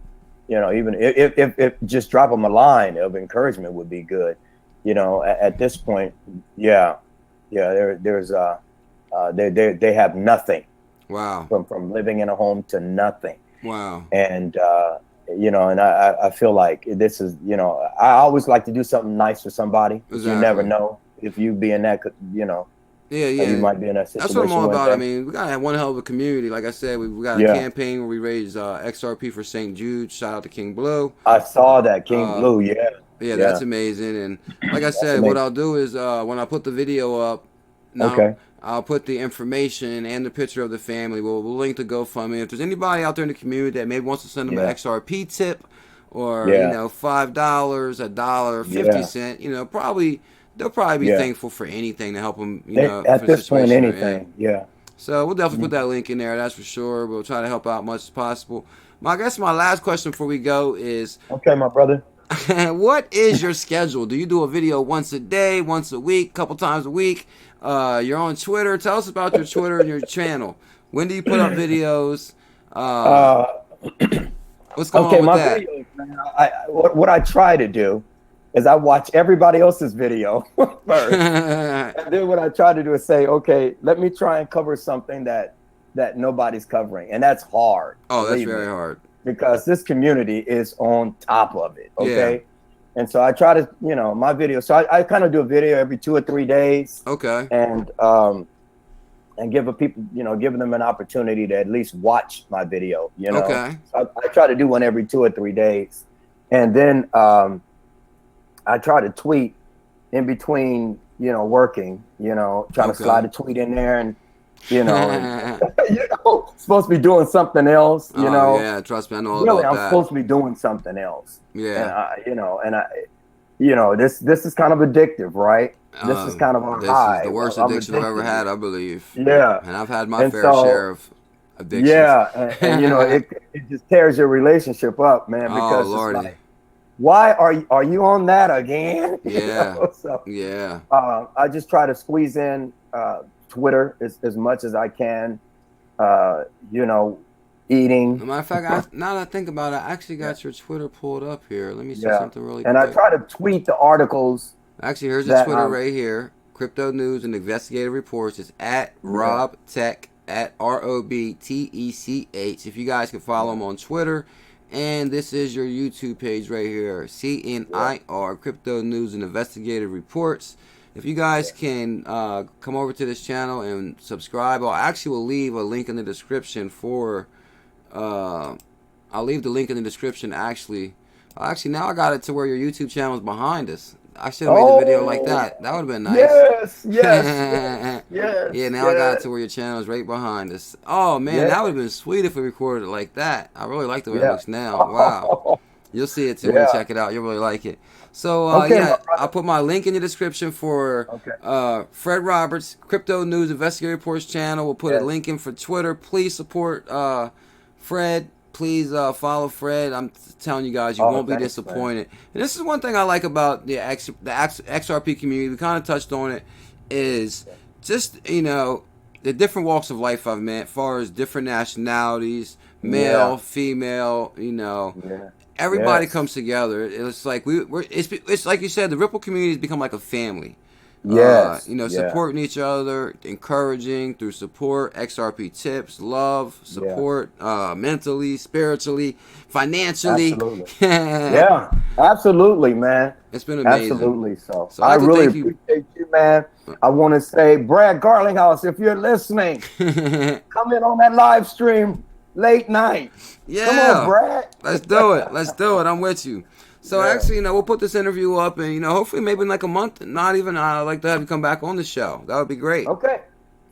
S2: even if just drop them a line of encouragement would be good. At this point, there's they have nothing.
S1: Wow.
S2: From living in a home to nothing.
S1: Wow.
S2: And and I feel like this is, I always like to do something nice for somebody. Exactly. You never know if you be in that, you might be in that situation.
S1: That's what I'm all about. I mean, we got to have one hell of a community. Like I said, we got a campaign where we raised XRP for St. Jude. Shout out to King Blue.
S2: I saw that, King Blue,
S1: Yeah, that's amazing. And like I said, what I'll do is when I put the video up, I'll put the information and the picture of the family. We'll link to GoFundMe. If there's anybody out there in the community that maybe wants to send them an XRP tip or, $5, $1, 50 cents, they'll probably be thankful for anything to help them,
S2: at this point, anything.
S1: So we'll definitely put that link in there. That's for sure. We'll try to help out as much as possible. I guess my last question before we go is...
S2: Okay, my brother.
S1: What is your schedule? Do you do a video once a day, once a week, couple times a week? You're on Twitter. Tell us about your Twitter and your channel. When do you put up videos? What's going on with that?
S2: Videos, man, what I try to do is I watch everybody else's video first. And then what I try to do is say, okay, let me try and cover something that nobody's covering. And that's hard.
S1: Oh, that's very hard.
S2: Because this community is on top of it, okay? Yeah. And so I try to, my video. So I kind of do a video every 2 or 3 days.
S1: Okay.
S2: And give people, giving them an opportunity to at least watch my video,
S1: Okay.
S2: So I try to do one every 2 or 3 days. And then I try to tweet in between, working, try to slide a tweet in there and, supposed to be doing something else,
S1: Yeah, trust me, I know
S2: really,
S1: about
S2: I'm
S1: that.
S2: supposed to be doing something else.
S1: Yeah.
S2: And this is kind of addictive, right? This is kind of a high.
S1: This is the worst addiction I've ever had, I believe.
S2: Yeah.
S1: And I've had my fair share of addictions.
S2: Yeah, and it just tears your relationship up, man, because
S1: Lordy.
S2: It's like, why are you on that again?
S1: Yeah.
S2: I just try to squeeze in Twitter as much as I can, eating.
S1: As a matter of fact, now that I think about it, I actually got your Twitter pulled up here. Let me see something really
S2: quick. And I try to tweet the articles.
S1: Actually, here's the Twitter right here. Crypto News and Investigative Reports. It's at RobTech, at ROBTECH. If you guys can follow him on Twitter. And this is your YouTube page right here. CNIR, Crypto News and Investigative Reports. If you guys can come over to this channel and subscribe, will leave a link in the description for. I'll leave the link in the description. Actually, now I got it to where your YouTube channel is behind us. I should have made the video like that. That would have been nice.
S2: Yes.
S1: Yeah, now I got it to where your channel is right behind us. Oh man, that would have been sweet if we recorded it like that. I really like the way it looks now. Wow. You'll see it too when you check it out. You'll really like it. So I'll put my link in the description for Fred Roberts, Crypto News Investigative Reports channel. We'll put a link in for Twitter. Please support Fred. Please follow Fred. I'm telling you guys, you won't be disappointed. And this is one thing I like about the XRP community. We kind of touched on it. Is just the different walks of life I've met, as far as different nationalities, male, female. Everybody comes together. It's like it's like you said, the Ripple community has become like a family. Supporting each other, encouraging through support, XRP tips, love, support, mentally, spiritually, financially.
S2: Absolutely. Absolutely, man.
S1: It's been amazing.
S2: Absolutely. So I really appreciate you, man. I want to say, Brad Garlinghouse, if you're listening, come in on that live stream late night.
S1: Yeah.
S2: Come on, Brad.
S1: Let's do it. I'm with you. So actually, we'll put this interview up, and hopefully maybe in like a month. Not even. I'd like to have you come back on the show. That would be great.
S2: Okay,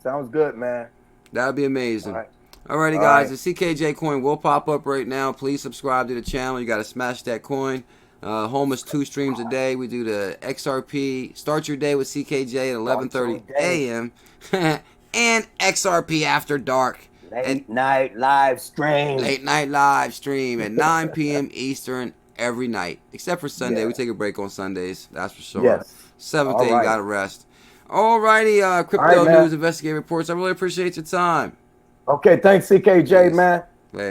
S2: sounds good, man.
S1: That would be amazing.
S2: All right.
S1: Alrighty, guys. The CKJ coin will pop up right now. Please subscribe to the channel. You got to smash that coin. Home is 2 streams a day. We do the XRP. Start your day with CKJ at 11:30 a.m. and XRP After Dark.
S2: Late night live stream
S1: at 9 p.m. Eastern every night, except for Sunday. We take a break on Sundays. That's for sure.
S2: Yes.
S1: Seventh day, you got to rest. Alrighty, Crypto News Investigative Reports. I really appreciate your time.
S2: Okay, thanks, CKJ, man.
S1: Later.